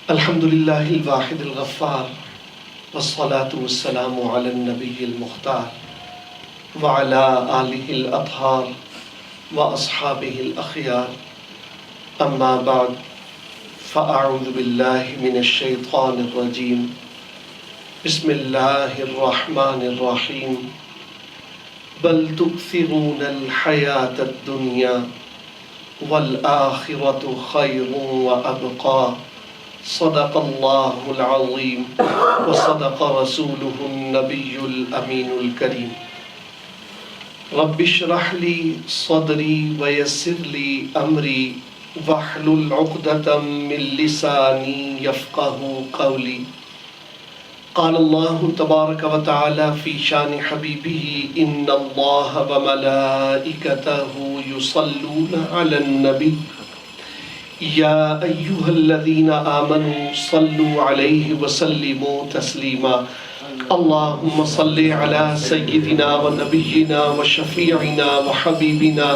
الحمد للہ الواحد الغفار والصلاة والسلام علی النبی المختار وعلی آلہ الاطہار واصحابہ الاخیار اما بعد فاعوذ باللہ من الشیطان الرجیم بسم اللہ الرحمن الرحیم بل تؤثرون الحیاة الدنیا والآخرة خیر وابقا صدق اللہ العظیم وصدق رسولہ النبی الامین الکریم رب اشرح لی صدری ویسر لی امری واحلل عقدۃ من لسانی یفقہوا قولی قال اللہ تبارک و تعالی فی شان حبیبہ ان اللہ وملائکتہ یصلون علی النبی یا ایہا الذین آمنوا صلوا علیہ وسلموا تسلیما اللہم صل علی سیدنا و نبینا و شفیعنا و حبیبنا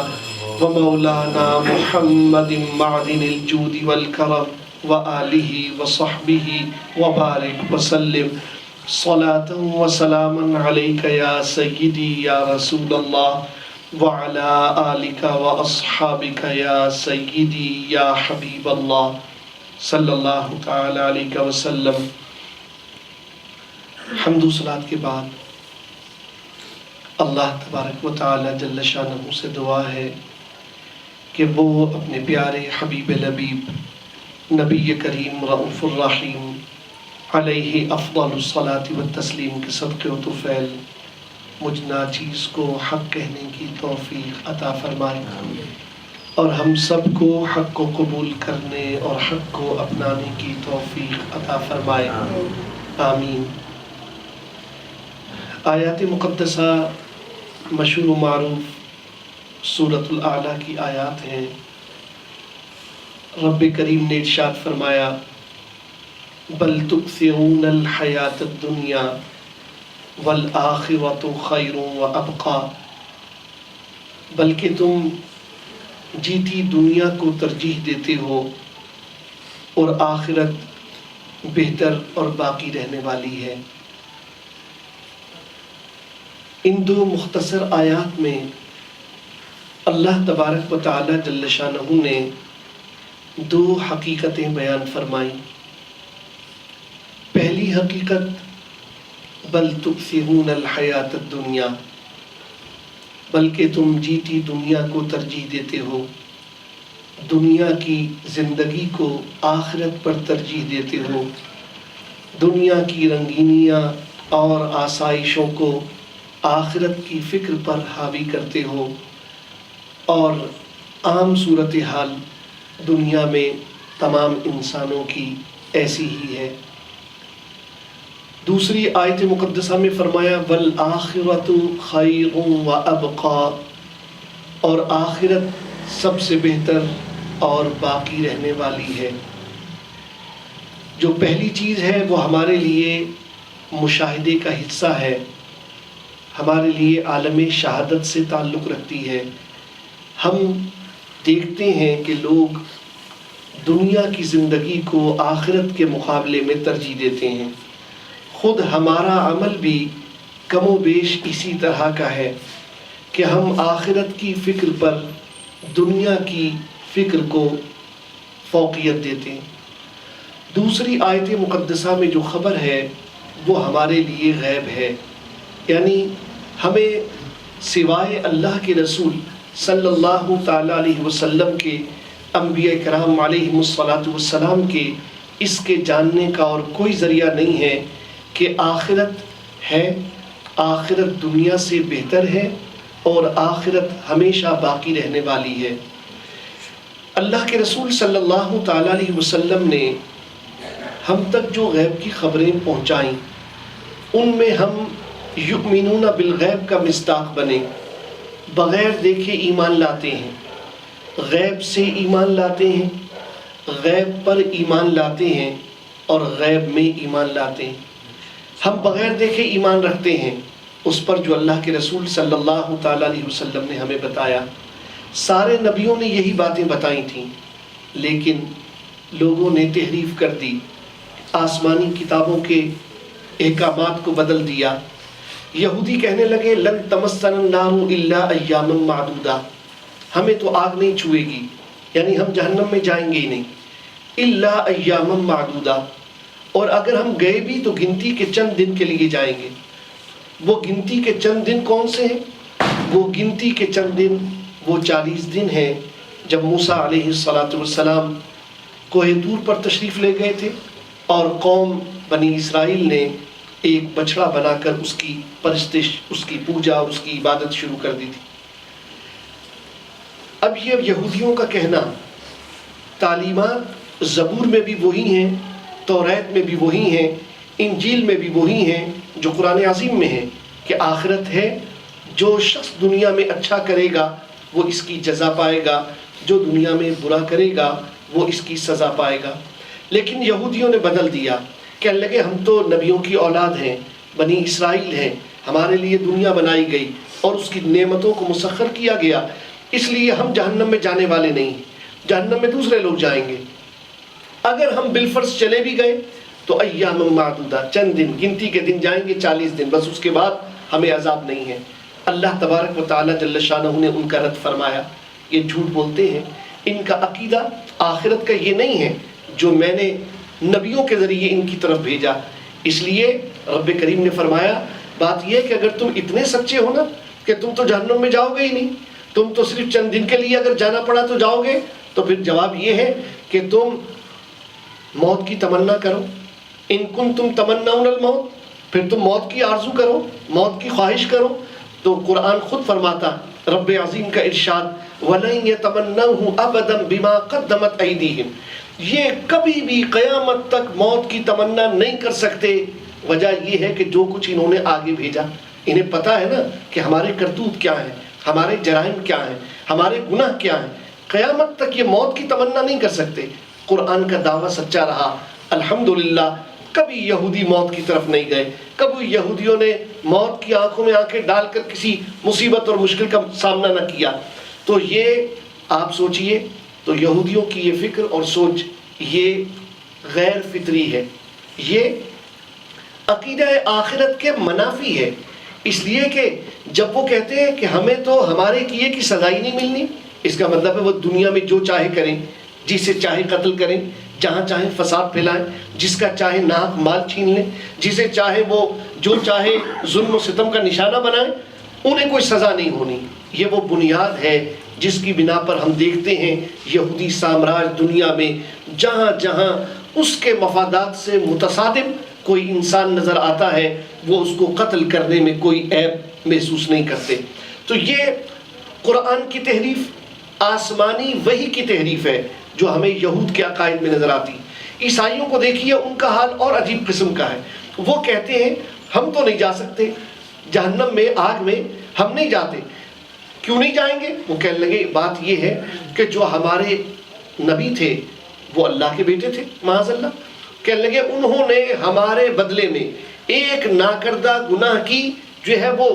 و مولانا محمد معدن الجود والکرم وآلہ وصحبہ وبارک وسلم صلاة و سلاما علیک یا سیدی یا رسول اللہ وعلا آلک و اصحابک یا سیدی یا حبیب اللہ صلی اللہ تعالی علیہ وسلم۔ حمد و صلات کے بعد اللہ تبارک و تعالی جل شانہ سے دعا ہے کہ وہ اپنے پیارے حبیب لبیب نبی کریم رؤوف الرحیم علیہ افضل الصلاۃ والتسلیم کے صدقے و طفیل مجھ ناچیز کو حق کہنے کی توفیق عطا فرمائے اور ہم سب کو حق کو قبول کرنے اور حق کو اپنانے کی توفیق عطا فرمائے، آمین۔ آیات مقدسہ مشہور و معروف سورۃ الاعلیٰ کی آیات ہیں۔ رب کریم نے ارشاد فرمایا بل تؤثرون الحیاۃ الدنیا والآخرۃ خیر وابقا، بلکہ تم جیتی دنیا کو ترجیح دیتے ہو اور آخرت بہتر اور باقی رہنے والی ہے۔ ان دو مختصر آیات میں اللہ تبارک و تعالی جل شانہ نے دو حقیقتیں بیان فرمائیں۔ پہلی حقیقت بل تؤثرون الحیاۃ الدنیا، بلکہ تم جیتی دنیا کو ترجیح دیتے ہو، دنیا کی زندگی کو آخرت پر ترجیح دیتے ہو، دنیا کی رنگینیاں اور آسائشوں کو آخرت کی فکر پر حاوی کرتے ہو، اور عام صورتحال دنیا میں تمام انسانوں کی ایسی ہی ہے۔ دوسری آیت مقدسہ میں فرمایا والآخرۃ خیر وابقا، اور آخرت سب سے بہتر اور باقی رہنے والی ہے۔ جو پہلی چیز ہے وہ ہمارے لیے مشاہدے کا حصہ ہے، ہمارے لیے عالم شہادت سے تعلق رکھتی ہے۔ ہم دیکھتے ہیں کہ لوگ دنیا کی زندگی کو آخرت کے مقابلے میں ترجیح دیتے ہیں۔ خود ہمارا عمل بھی کم و بیش اسی طرح کا ہے کہ ہم آخرت کی فکر پر دنیا کی فکر کو فوقیت دیتے ہیں۔ دوسری آیت مقدسہ میں جو خبر ہے وہ ہمارے لیے غیب ہے، یعنی ہمیں سوائے اللہ کے رسول صلی اللہ تعالی علیہ وسلم کے، انبیاء کرام علیہ السلام کے اس کے جاننے کا اور کوئی ذریعہ نہیں ہے کہ آخرت ہے، آخرت دنیا سے بہتر ہے اور آخرت ہمیشہ باقی رہنے والی ہے۔ اللہ کے رسول صلی اللہ تعالی علیہ وسلم نے ہم تک جو غیب کی خبریں پہنچائیں ان میں ہم یؤمنون بالغیب کا مصداق بنے، بغیر دیکھے ایمان لاتے ہیں، غیب سے ایمان لاتے ہیں، غیب پر ایمان لاتے ہیں اور غیب میں ایمان لاتے ہیں۔ ہم بغیر دیکھے ایمان رکھتے ہیں اس پر جو اللہ کے رسول صلی اللہ تعالی علیہ وسلم نے ہمیں بتایا۔ سارے نبیوں نے یہی باتیں بتائی تھیں لیکن لوگوں نے تحریف کر دی، آسمانی کتابوں کے احکامات کو بدل دیا۔ یہودی کہنے لگے لن تمسنا النار الا ایاما معدودہ، ہمیں تو آگ نہیں چھوئے گی، یعنی ہم جہنم میں جائیں گے ہی نہیں، الا ایاما معدودہ، اور اگر ہم گئے بھی تو گنتی کے چند دن کے لیے جائیں گے۔ وہ گنتی کے چند دن کون سے ہیں؟ وہ گنتی کے چند دن وہ 40 دن ہیں جب موسیٰ علیہ السلام کوہ طور پر تشریف لے گئے تھے اور قوم بنی اسرائیل نے ایک بچڑا بنا کر اس کی پرستش، اس کی پوجا اور اس کی عبادت شروع کر دی تھی۔ اب یہ یہودیوں کا کہنا، تعلیمات زبور میں بھی وہی ہیں، توریت میں بھی وہی ہیں، انجیل میں بھی وہی ہیں جو قرآن عظیم میں ہیں کہ آخرت ہے، جو شخص دنیا میں اچھا کرے گا وہ اس کی جزا پائے گا، جو دنیا میں برا کرے گا وہ اس کی سزا پائے گا۔ لیکن یہودیوں نے بدل دیا، کہنے لگے ہم تو نبیوں کی اولاد ہیں، بنی اسرائیل ہیں، ہمارے لیے دنیا بنائی گئی اور اس کی نعمتوں کو مسخر کیا گیا، اس لیے ہم جہنم میں جانے والے نہیں، جہنم میں دوسرے لوگ جائیں گے۔ اگر ہم بالفرض چلے بھی گئے تو ایام معدودہ، چند دن، گنتی کے دن جائیں گے، 40 دن، بس اس کے بعد ہمیں عذاب نہیں ہے۔ اللہ تبارک و تعالی جل شانہ نے ان کا رد فرمایا، یہ جھوٹ بولتے ہیں، ان کا عقیدہ آخرت کا یہ نہیں ہے جو میں نے نبیوں کے ذریعے ان کی طرف بھیجا۔ اس لیے رب کریم نے فرمایا بات یہ ہے کہ اگر تم اتنے سچے ہو نا کہ تم تو جہنم میں جاؤ گے ہی نہیں، تم تو صرف چند دن کے لیے اگر جانا پڑا تو جاؤ گے، تو پھر جواب یہ ہے کہ تم موت کی تمنا کرو، ان کنتم تمنون الموت، پھر تم موت کی آرزو کرو، موت کی خواہش کرو۔ تو قرآن خود فرماتا، رب عظیم کا ارشاد وَلَن يَتَمَنَّوْهُ أَبَدًا بِمَا قَدَّمَتْ أَيْدِيهِمْ، یہ کبھی بھی قیامت تک موت کی تمنا نہیں کر سکتے۔ وجہ یہ ہے کہ جو کچھ انہوں نے آگے بھیجا، انہیں پتا ہے نا کہ ہمارے کرتوت کیا ہیں، ہمارے جرائم کیا ہیں، ہمارے گناہ کیا ہیں، قیامت تک یہ موت کی تمنا نہیں کر سکتے۔ قرآن کا دعویٰ سچا رہا، الحمدللہ۔ کبھی یہودی موت کی طرف نہیں گئے، کبھی یہودیوں نے موت کی آنکھوں میں آنکھیں ڈال کر کسی مصیبت اور مشکل کا سامنا نہ کیا۔ تو یہ آپ سوچئے، تو یہودیوں کی یہ فکر اور سوچ یہ غیر فطری ہے، یہ عقیدہ آخرت کے منافی ہے۔ اس لیے کہ جب وہ کہتے ہیں کہ ہمیں تو ہمارے کیے کی سزا ہی نہیں ملنی، اس کا مطلب ہے وہ دنیا میں جو چاہے کریں، جسے چاہے قتل کریں، جہاں چاہیں فساد پھیلائیں، جس کا چاہے ناحق مال چھین لیں، جسے چاہے وہ جو چاہے ظلم و ستم کا نشانہ بنائیں، انہیں کوئی سزا نہیں ہونی۔ یہ وہ بنیاد ہے جس کی بنا پر ہم دیکھتے ہیں یہودی سامراج دنیا میں جہاں جہاں اس کے مفادات سے متصادم کوئی انسان نظر آتا ہے وہ اس کو قتل کرنے میں کوئی عیب محسوس نہیں کرتے۔ تو یہ قرآن کی تحریف آسمانی وحی کی تحریف ہے جو ہمیں یہود کے عقائد میں نظر آتی۔ عیسائیوں کو دیکھیے، ان کا حال اور عجیب قسم کا ہے۔ وہ کہتے ہیں ہم تو نہیں جا سکتے جہنم میں، آگ میں ہم نہیں جاتے۔ کیوں نہیں جائیں گے؟ وہ کہنے لگے بات یہ ہے کہ جو ہمارے نبی تھے وہ اللہ کے بیٹے تھے، معاذ اللہ۔ کہنے لگے انہوں نے ہمارے بدلے میں ایک ناکردہ گناہ کی جو ہے وہ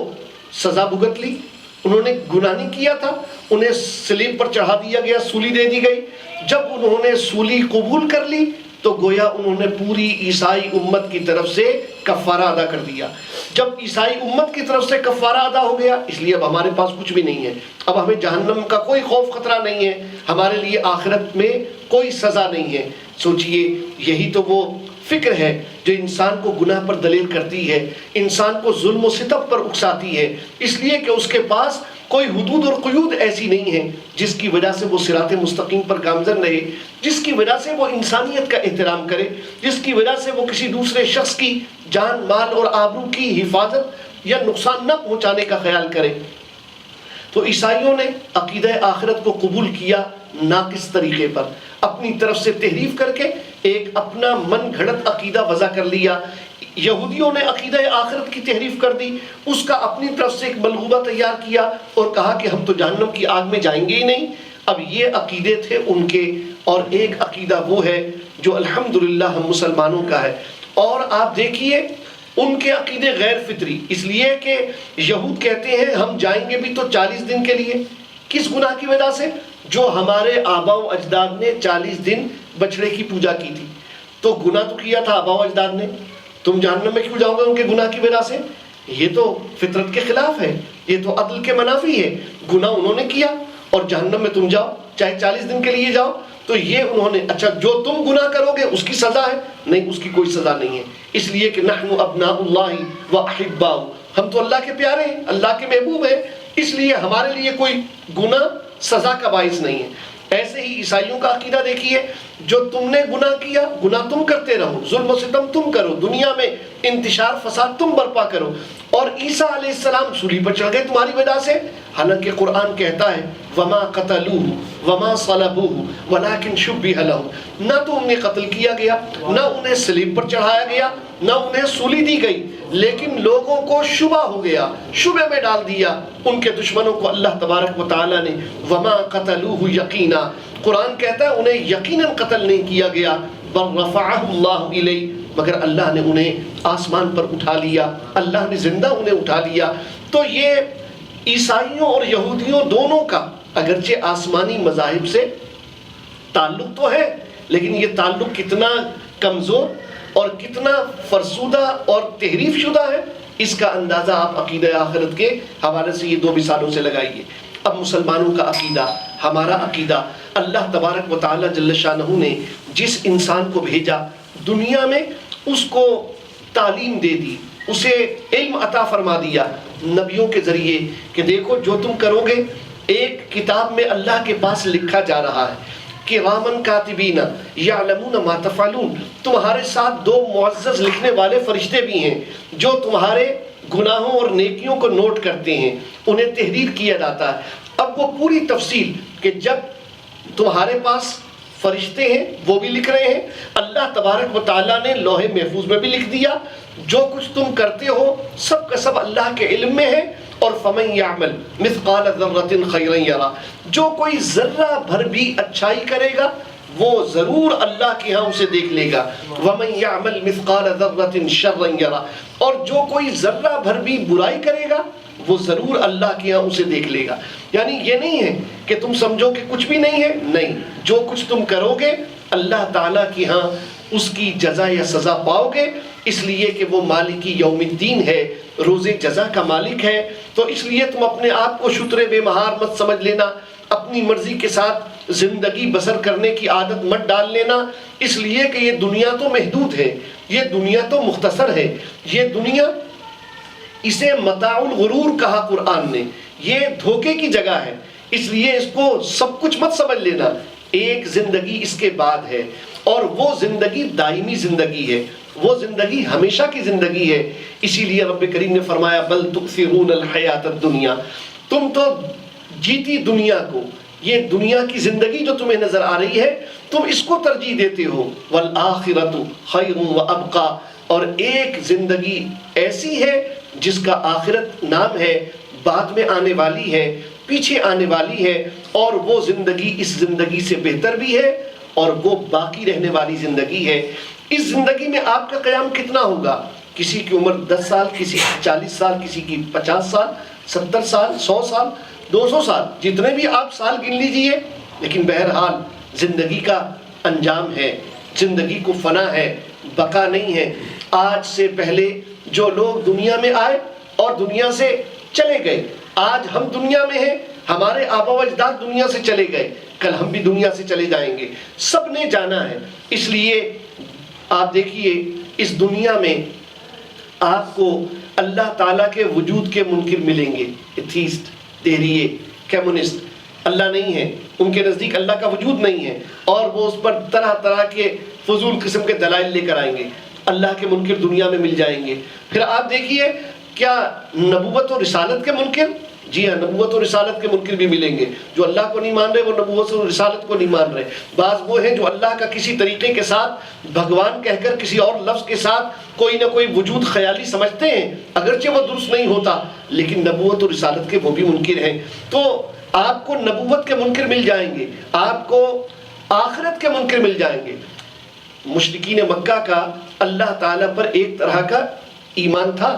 سزا بھگت لی۔ انہوں نے گناہ نہیں کیا تھا، انہیں صلیب پر چڑھا دیا گیا، سولی دے دی گئی۔ جب انہوں نے سولی قبول کر لی تو گویا انہوں نے پوری عیسائی امت کی طرف سے کفارہ ادا کر دیا۔ جب عیسائی امت کی طرف سے کفارہ ادا ہو گیا، اس لیے اب ہمارے پاس کچھ بھی نہیں ہے، اب ہمیں جہنم کا کوئی خوف خطرہ نہیں ہے، ہمارے لیے آخرت میں کوئی سزا نہیں ہے۔ سوچئے یہی تو وہ فکر ہے جو انسان کو گناہ پر دلیل کرتی ہے، انسان کو ظلم و ستم پر اکساتی ہے، اس لیے کہ اس کے پاس کوئی حدود اور قیود ایسی نہیں ہے جس کی وجہ سے وہ صراط مستقیم پر گامزن رہے، جس کی وجہ سے وہ انسانیت کا احترام کرے، جس کی وجہ سے وہ کسی دوسرے شخص کی جان، مال اور آبرو کی حفاظت یا نقصان نہ پہنچانے کا خیال کرے۔ تو عیسائیوں نے عقیدہ آخرت کو قبول کیا ناقص طریقے پر، اپنی طرف سے تحریف کر کے ایک اپنا من گھڑت عقیدہ وضع کر لیا۔ یہودیوں نے عقیدہ آخرت کی تحریف کر دی، اس کا اپنی طرف سے ایک ملغوبہ تیار کیا اور کہا کہ ہم تو جہنم کی آگ میں جائیں گے ہی نہیں۔ اب یہ عقیدے تھے ان کے، اور ایک عقیدہ وہ ہے جو الحمدللہ ہم مسلمانوں کا ہے۔ اور آپ دیکھیے ان کے عقیدے غیر فطری، اس لیے کہ یہود کہتے ہیں ہم جائیں گے بھی تو 40 دن کے لیے۔ کس گناہ کی وجہ سے؟ جو ہمارے آبا و اجداد نے 40 دن بچڑے کی پوجا کی تھی، تو گناہ تو کیا تھا آبا و اجداد نے، تم جہنم میں کیوں جاؤ گے ان کے گناہ کی وجہ سے؟ یہ تو فطرت کے خلاف ہے، یہ تو عدل کے منافی ہے. گناہ انہوں نے کیا اور جہنم میں تم جاؤ، چاہے 40 دن کے لیے جاؤ. تو یہ انہوں نے، اچھا جو تم گناہ کرو گے اس کی سزا ہے؟ نہیں، اس کی کوئی سزا نہیں ہے. اس لیے کہ نحن ابناء اللہ و احباؤ، ہم تو اللہ کے پیارے ہیں، اللہ کے محبوب ہیں، اس لیے ہمارے لیے کوئی گناہ سزا کا باعث نہیں ہے. ایسے ہی عیسائیوں کا عقیدہ دیکھیے، جو تم نے گناہ کیا، گناہ تم کرتے رہو، ظلم و ستم تم کرو، دنیا میں انتشار فساد تم برپا کرو، اور عیسیٰ علیہ السلام سولی پر چڑھ گئے تمہاری وجہ سے. حالانکہ قرآن کہتا ہے وما قتلوه وما صلبوه ولكن شبه لهم، نہ تو انہیں قتل کیا گیا، نہ انہیں صلیب پر چڑھایا گیا، نہ انہیں سولی دی گئی، لیکن لوگوں کو شبہ ہو گیا، شبہ میں ڈال دیا ان کے دشمنوں کو. اللہ تبارک و تعالی نے وما قتلوه یقینا، قرآن کہتا ہے انہیں یقیناً قتل نہیں کیا گیا، بل رفعہ اللہ الیہ، مگر اللہ نے انہیں آسمان پر اٹھا لیا، اللہ نے زندہ انہیں اٹھا لیا. تو یہ عیسائیوں اور یہودیوں دونوں کا اگرچہ آسمانی مذاہب سے تعلق تو ہے، لیکن یہ تعلق کتنا کمزور اور کتنا فرسودہ اور تحریف شدہ ہے، اس کا اندازہ آپ عقیدہ آخرت کے حوالے سے یہ 2 مثالوں سے لگائیے. اب مسلمانوں کا عقیدہ، ہمارا عقیدہ، اللہ تبارک و تعالی جل شانہ نے جس انسان کو بھیجا دنیا میں، اس کو تعلیم دے دی، اسے علم عطا فرما دیا نبیوں کے ذریعے کہ دیکھو جو تم کرو گے ایک کتاب میں اللہ کے پاس لکھا جا رہا ہے، کرامن کاتبین یعلمون ما تفعلون، تمہارے ساتھ 2 معزز لکھنے والے فرشتے بھی ہیں جو تمہارے گناہوں اور نیکیوں کو نوٹ کرتے ہیں، انہیں تحریر کیا جاتا ہے. اب وہ پوری تفصیل کہ جب تمہارے پاس فرشتے ہیں وہ بھی لکھ رہے ہیں، اللہ تبارک و تعالیٰ نے لوح محفوظ میں بھی لکھ دیا، جو کچھ تم کرتے ہو سب کا سب اللہ کے علم میں ہے. اور فمن یعمل مثقال ذرۃ خیرا یرا، جو کوئی ذرہ بھر بھی اچھائی کرے گا وہ ضرور اللہ کے ہاں اسے دیکھ لے گا. ومن یعمل مثقال ذرۃ شرا یرا، اور جو کوئی ذرہ بھر بھی برائی کرے گا وہ ضرور اللہ کے ہاں اسے دیکھ لے گا. یعنی یہ نہیں ہے کہ تم سمجھو کہ کچھ بھی نہیں ہے، نہیں، جو کچھ تم کرو گے اللہ تعالیٰ کے ہاں اس کی جزا یا سزا پاؤ گے، اس لیے کہ وہ مالک یوم الدین ہے، روز جزا کا مالک ہے. تو اس لیے تم اپنے آپ کو شتر بے مہار مت سمجھ لینا، اپنی مرضی کے ساتھ زندگی بسر کرنے کی عادت مت ڈال لینا، اس لیے کہ یہ دنیا تو محدود ہے، یہ دنیا تو مختصر ہے، یہ دنیا، اسے متاع الغرور کہا قرآن نے، یہ دھوکے کی جگہ ہے، اس لیے اس کو سب کچھ مت سمجھ لینا. ایک زندگی اس کے بعد ہے، اور وہ زندگی دائمی زندگی ہے، وہ زندگی ہمیشہ کی زندگی ہے. اسی لیے رب کریم نے فرمایا بل تؤثرون الحیات الدنیا، تم تو جیتی دنیا کو، یہ دنیا کی زندگی جو تمہیں نظر آ رہی ہے تم اس کو ترجیح دیتے ہو. والآخرۃ خیر وابقی، اور ایک زندگی ایسی ہے جس کا آخرت نام ہے، بعد میں آنے والی ہے، پیچھے آنے والی ہے، اور وہ زندگی اس زندگی سے بہتر بھی ہے، اور وہ باقی رہنے والی زندگی ہے. اس زندگی میں آپ کا قیام کتنا ہوگا؟ کسی کی عمر 10 سال، کسی کی 40 سال، کسی کی 50 سال، 70 سال، 100 سال، 200 سال، جتنے بھی آپ سال گن لیجئے. لیکن بہرحال زندگی کا انجام ہے، زندگی کو فنا ہے، بقا نہیں ہے. آج سے پہلے جو لوگ دنیا میں آئے اور دنیا سے چلے گئے، آج ہم دنیا میں ہیں، ہمارے آبا و اجداد دنیا سے چلے گئے، کل ہم بھی دنیا سے چلے جائیں گے، سب نے جانا ہے. اس لیے آپ دیکھیے اس دنیا میں آپ کو اللہ تعالیٰ کے وجود کے منکر ملیں گے، ایتھیسٹ، دہریے، کمیونسٹ، اللہ نہیں ہے، ان کے نزدیک اللہ کا وجود نہیں ہے، اور وہ اس پر طرح طرح کے فضول قسم کے دلائل لے کر آئیں گے. اللہ کے منکر دنیا میں مل جائیں گے. پھر آپ دیکھیے کیا نبوت و رسالت کے منکر، جی ہاں، نبوت و رسالت کے منکر بھی ملیں گے. جو اللہ کو نہیں مان رہے وہ نبوت و رسالت کو نہیں مان رہے. بعض وہ ہیں جو اللہ کا کسی طریقے کے ساتھ بھگوان کہہ کر کسی اور لفظ کے ساتھ کوئی نہ کوئی وجود خیالی سمجھتے ہیں، اگرچہ وہ درست نہیں ہوتا، لیکن نبوت و رسالت کے وہ بھی منکر ہیں. تو آپ کو نبوت کے منکر مل جائیں گے، آپ کو آخرت کے منکر مل جائیں گے. مشرکین مکہ کا اللہ تعالیٰ پر ایک طرح کا ایمان تھا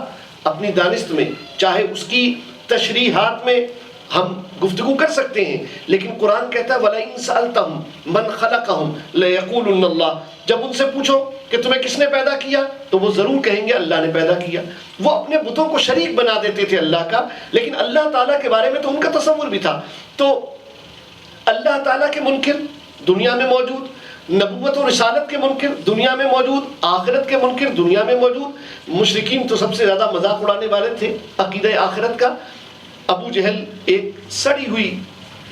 اپنی دانست میں، چاہے اس کی تشریحات میں ہم گفتگو کر سکتے ہیں، لیکن قرآن کہتا ہے وَلَئِن سَأَلْتَهُمْ مَنْ خَلَقَهُمْ لَيَقُولُنَّ اللَّهُ، جب ان سے پوچھو کہ تمہیں کس نے پیدا کیا تو وہ ضرور کہیں گے اللہ نے پیدا کیا۔ وہ اپنے بتوں کو شریک بنا دیتے تھے اللہ کا، لیکن اللہ تعالیٰ کے بارے میں تو ان کا تصور بھی تھا۔ تو اللہ تعالیٰ کے منکر دنیا میں موجود، نبوت و رسالت کے منکر دنیا میں موجود، آخرت کے منکر دنیا میں موجود۔ مشرکین تو سب سے زیادہ مذاق اڑانے والے تھے عقیدہ آخرت کا۔ ابو جہل ایک سڑی ہوئی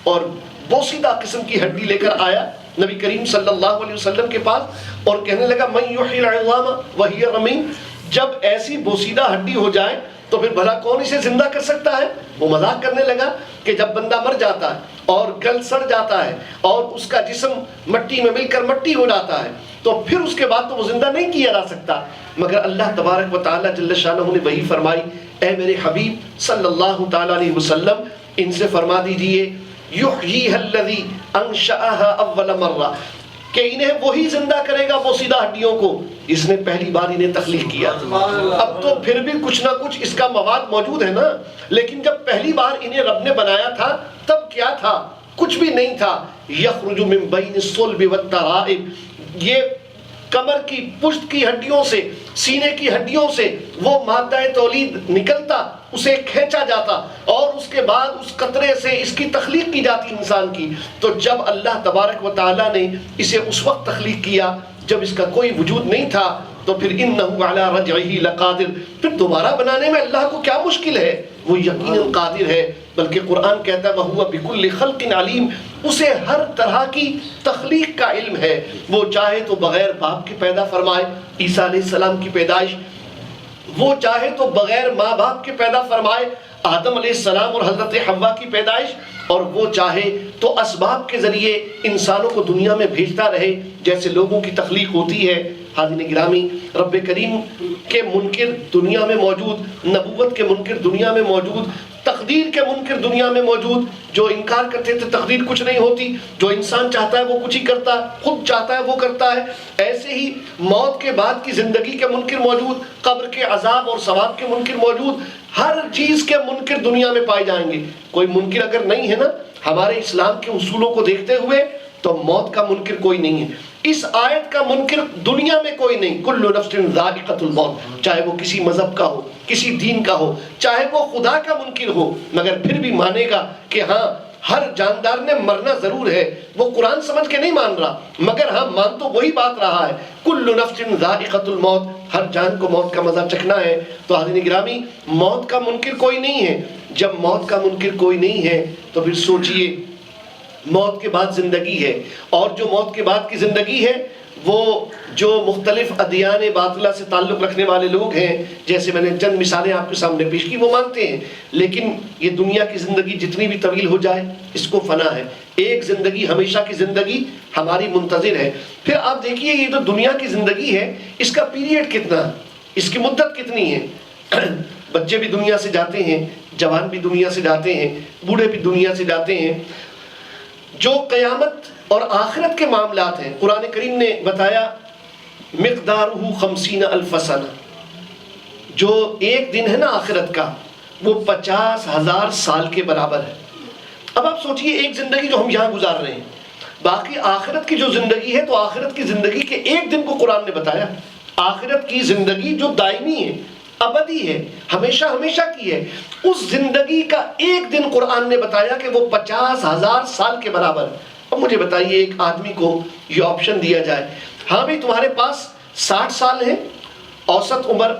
اور بوسیدہ قسم کی ہڈی لے کر آیا نبی کریم صلی اللہ علیہ وسلم کے پاس اور کہنے لگا من یحیی العظام وہی رمیم، جب ایسی بوسیدہ ہڈی ہو جائے تو پھر بھلا کون اسے زندہ کر سکتا ہے؟ وہ مذاق کرنے لگا کہ جب بندہ مر جاتا ہے اور گل سڑ جاتا ہے اور اس کا جسم مٹی میں مل کر مٹی ہو جاتا ہے تو پھر اس کے بعد تو وہ زندہ نہیں کیا جا سکتا۔ مگر اللہ تبارک و تعالیٰ جل شانہ نے وہی فرمائی، اے میرے حبیب صلی اللہ تعالیٰ علیہ وسلم ان سے فرما دیجئے یحییھا الذی انشأھا اول مرہ، کہ انہیں وہی زندہ کرے گا بوسیدہ ہڈیوں کو جس نے پہلی بار انہیں تخلیق کیا۔ اب تو پھر بھی کچھ نہ کچھ اس کا مواد موجود ہے نا، لیکن جب پہلی بار انہیں رب نے بنایا تھا تب کیا تھا؟ کچھ بھی نہیں تھا۔ یخرج من بین الصلب والترائب، یہ کمر کی پشت کی ہڈیوں سے، سینے کی ہڈیوں سے وہ مادہ تولید نکلتا، اسے کھینچا جاتا اور اس کے بعد اس قطرے سے اس کی تخلیق کی جاتی انسان کی۔ تو جب اللہ تبارک و تعالیٰ نے اسے اس وقت تخلیق کیا جب اس کا کوئی وجود نہیں تھا تو پھر انہ علی رجعہ لقادر، پھر دوبارہ بنانے میں اللہ کو کیا مشکل ہے؟ وہ یقیناً قادر ہے۔ بلکہ قرآن کہتا ہے وَهُوَ بِكُلِّ خَلْقٍ عَلِيمٌ، اسے ہر طرح کی تخلیق کا علم ہے۔ وہ چاہے تو بغیر باپ کے پیدا فرمائے عیسیٰ علیہ السلام کی پیدائش، وہ چاہے تو بغیر ماں باپ کے پیدا فرمائے آدم علیہ السلام اور حضرت حوا کی پیدائش، اور وہ چاہے تو اسباب کے ذریعے انسانوں کو دنیا میں بھیجتا رہے جیسے لوگوں کی تخلیق ہوتی ہے۔ حاضرین گرامی، رب کریم کے منکر دنیا میں موجود، نبوت کے منکر دنیا میں موجود، تقدیر کے منکر دنیا میں موجود، جو انکار کرتے تھے تقدیر کچھ نہیں ہوتی، جو انسان چاہتا ہے وہ کچھ ہی کرتا ہے، خود چاہتا ہے وہ کرتا ہے۔ ایسے ہی موت کے بعد کی زندگی کے منکر موجود، قبر کے عذاب اور ثواب کے منکر موجود، ہر چیز کے منکر دنیا میں پائے جائیں گے۔ کوئی منکر اگر نہیں ہے نا ہمارے اسلام کے اصولوں کو دیکھتے ہوئے تو موت کا منکر کوئی نہیں ہے۔ اس آیت کا منکر دنیا میں کوئی نہیں۔ کل نفس ذائقۃ الموت، چاہے وہ کسی مذہب کا ہو، کسی دین کا ہو، چاہے وہ خدا کا منکر ہو، مگر پھر بھی مانے گا کہ ہاں ہر جاندار نے مرنا ضرور ہے۔ وہ قرآن سمجھ کے نہیں مان رہا، مگر ہاں مان تو وہی بات رہا ہے، کل نفس ذائقۃ الموت، ہر جان کو موت کا مزہ چکھنا ہے۔ تو حاضرین گرامی، موت کا منکر کوئی نہیں ہے۔ جب موت کا منکر کوئی نہیں ہے تو پھر سوچئے موت کے بعد زندگی ہے، اور جو موت کے بعد کی زندگی ہے وہ جو مختلف ادیان باطلہ سے تعلق رکھنے والے لوگ ہیں، جیسے میں نے چند مثالیں آپ کے سامنے پیش کی، وہ مانتے ہیں لیکن یہ دنیا کی زندگی جتنی بھی طویل ہو جائے اس کو فنا ہے۔ ایک زندگی، ہمیشہ کی زندگی ہماری منتظر ہے۔ پھر آپ دیکھیے یہ جو دنیا کی زندگی ہے اس کا پیریڈ کتنا، اس کی مدت کتنی ہے۔ بچے بھی دنیا سے جاتے ہیں، جوان بھی دنیا سے جاتے ہیں، بوڑھے بھی دنیا سے جاتے ہیں۔ جو قیامت اور آخرت کے معاملات ہیں قرآن کریم نے بتایا مقدارہ 50,000 سنہ، جو ایک دن ہے نا آخرت کا وہ 50,000 سال کے برابر ہے۔ اب آپ سوچئے ایک زندگی جو ہم یہاں گزار رہے ہیں، باقی آخرت کی جو زندگی ہے تو آخرت کی زندگی کے ایک دن کو قرآن نے بتایا۔ آخرت کی زندگی جو دائمی ہے، ابدی ہے، ہمیشہ ہمیشہ کی ہے، اس زندگی کا ایک دن قرآن نے بتایا کہ وہ 50,000 سال کے برابر ہے۔ اب مجھے بتائیے ایک آدمی کو یہ آپشن دیا جائے، ہاں بھی تمہارے پاس 60 سال ہے، اوسط عمر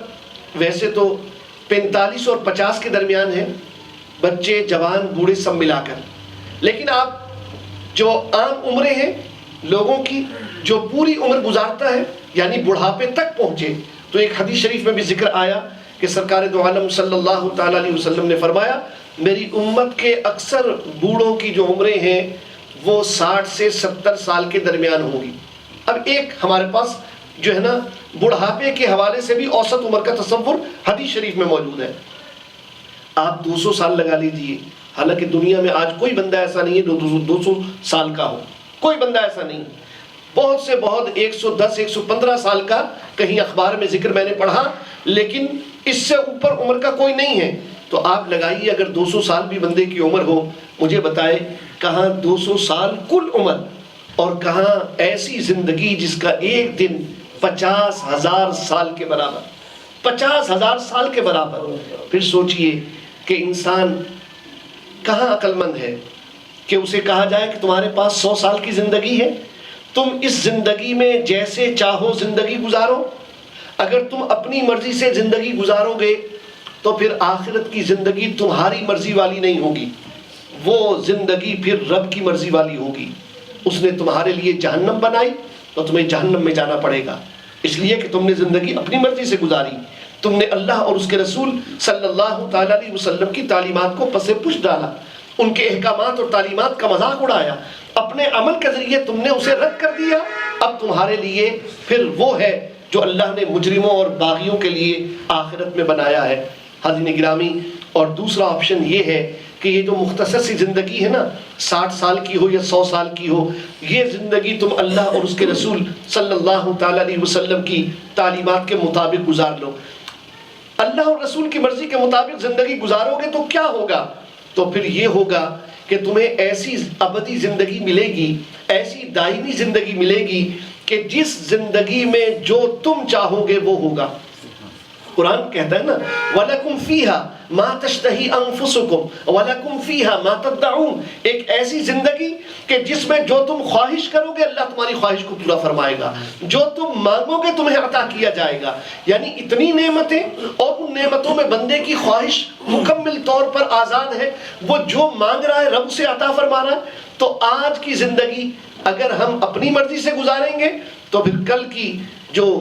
ویسے تو 45 اور 50 کے درمیان ہے، بچے جوان بوڑھے سب ملا کر، لیکن آپ جو عام عمریں ہیں لوگوں کی جو پوری عمر گزارتا ہے یعنی بڑھاپے تک پہنچے، تو ایک حدیث شریف میں بھی ذکر آیا کہ سرکار دو عالم صلی اللہ تعالیٰ علیہ وسلم نے فرمایا میری امت کے اکثر بوڑھوں کی جو عمریں ہیں وہ 60 سے 70 سال کے درمیان ہوں گی۔ اب ایک ہمارے پاس جو ہے نا بڑھاپے کے حوالے سے بھی اوسط عمر کا تصور حدیث شریف میں موجود ہے۔ آپ 200 سال لگا لیجئے، حالانکہ دنیا میں آج کوئی بندہ ایسا نہیں ہے جو 200 سال کا ہو، کوئی بندہ ایسا نہیں، بہت سے بہت 110 115 سال کا کہیں اخبار میں ذکر میں نے پڑھا، لیکن اس سے اوپر عمر کا کوئی نہیں ہے۔ تو آپ لگائیے اگر 200 سال بھی بندے کی عمر ہو، مجھے بتائے کہاں 200 سال کل عمر اور کہاں ایسی زندگی جس کا ایک دن 50,000 سال کے برابر، 50,000 سال کے برابر. پھر سوچئے کہ انسان کہاں عقل مند ہے کہ اسے کہا جائے کہ تمہارے پاس 100 سال کی زندگی ہے، تم اس زندگی میں جیسے چاہو زندگی گزارو. اگر تم اپنی مرضی سے زندگی گزارو گے تو پھر آخرت کی زندگی تمہاری مرضی والی نہیں ہوگی، وہ زندگی پھر رب کی مرضی والی ہوگی. اس نے تمہارے لیے جہنم بنائی تو تمہیں جہنم میں جانا پڑے گا، اس لیے کہ تم نے زندگی اپنی مرضی سے گزاری. تم نے اللہ اور اس کے رسول صلی اللہ تعالیٰ علیہ وسلم کی تعلیمات کو پس پش ڈالا، ان کے احکامات اور تعلیمات کا مذاق اڑایا، اپنے عمل کے ذریعے تم نے اسے رد کر دیا. اب تمہارے لیے پھر وہ ہے جو اللہ نے مجرموں اور باغیوں کے لیے آخرت میں بنایا ہے. حاضرین گرامی، اور دوسرا آپشن یہ ہے کہ یہ جو مختصر سی زندگی ہے نا، 60 سال کی ہو یا 100 سال کی ہو، یہ زندگی تم اللہ اور اس کے رسول صلی اللہ تعالیٰ علیہ وسلم کی تعلیمات کے مطابق گزار لو. اللہ اور رسول کی مرضی کے مطابق زندگی گزارو گے تو کیا ہوگا؟ تو پھر یہ ہوگا کہ تمہیں ایسی ابدی زندگی ملے گی، ایسی دائمی زندگی ملے گی کہ جس زندگی میں جو تم چاہو گے وہ ہوگا. قرآن کہتا ہے نا وَلَكُمْ فِيهَا مَا تَشْتَهِي أَنفُسُكُمْ وَلَكُمْ فِيهَا مَا تَدَّعُونَ. ایک ایسی زندگی کہ جس میں جو تم خواہش کرو گے اللہ تمہاری خواہش کو پورا فرمائے گا، جو تم مانگو گے تمہیں عطا کیا جائے گا. یعنی اتنی نعمتیں، اور ان نعمتوں میں بندے کی خواہش مکمل طور پر آزاد ہے، وہ جو مانگ رہا ہے رب سے عطا فرما رہا ہے. تو آج کی زندگی اگر ہم اپنی مرضی سے گزاریں گے تو پھر کل کی جو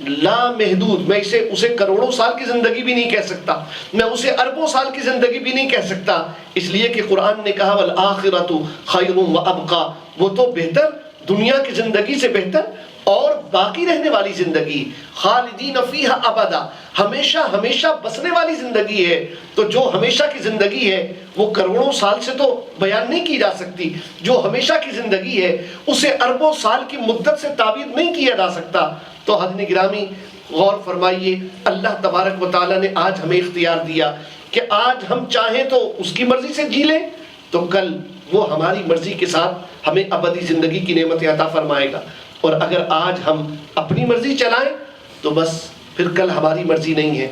لامحدود، میں اسے کروڑوں سال کی زندگی بھی نہیں کہہ سکتا، میں اسے اربوں سال کی زندگی بھی نہیں کہہ سکتا، اس لیے کہ قرآن نے کہا وَالْآخِرَةُ خَيْرٌ وَأَبْقَى. وہ تو بہتر، دنیا کی زندگی سے بہتر اور باقی رہنے والی زندگی، خالدین فیہا ابدا، ہمیشہ ہمیشہ بسنے والی زندگی ہے. تو جو ہمیشہ کی زندگی ہے وہ کروڑوں سال سے تو بیان نہیں کی جا سکتی، جو ہمیشہ کی زندگی ہے اسے اربوں سال کی مدت سے تعبیر نہیں کیا جا سکتا. تو حضرت گرامی غور فرمائیے، اللہ تبارک و تعالیٰ نے آج ہمیں اختیار دیا کہ آج ہم چاہیں تو اس کی مرضی سے جی لیں تو کل وہ ہماری مرضی کے ساتھ ہمیں ابدی زندگی کی نعمت عطا فرمائے گا. اور اگر آج ہم اپنی مرضی چلائیں تو بس پھر کل ہماری مرضی نہیں ہے،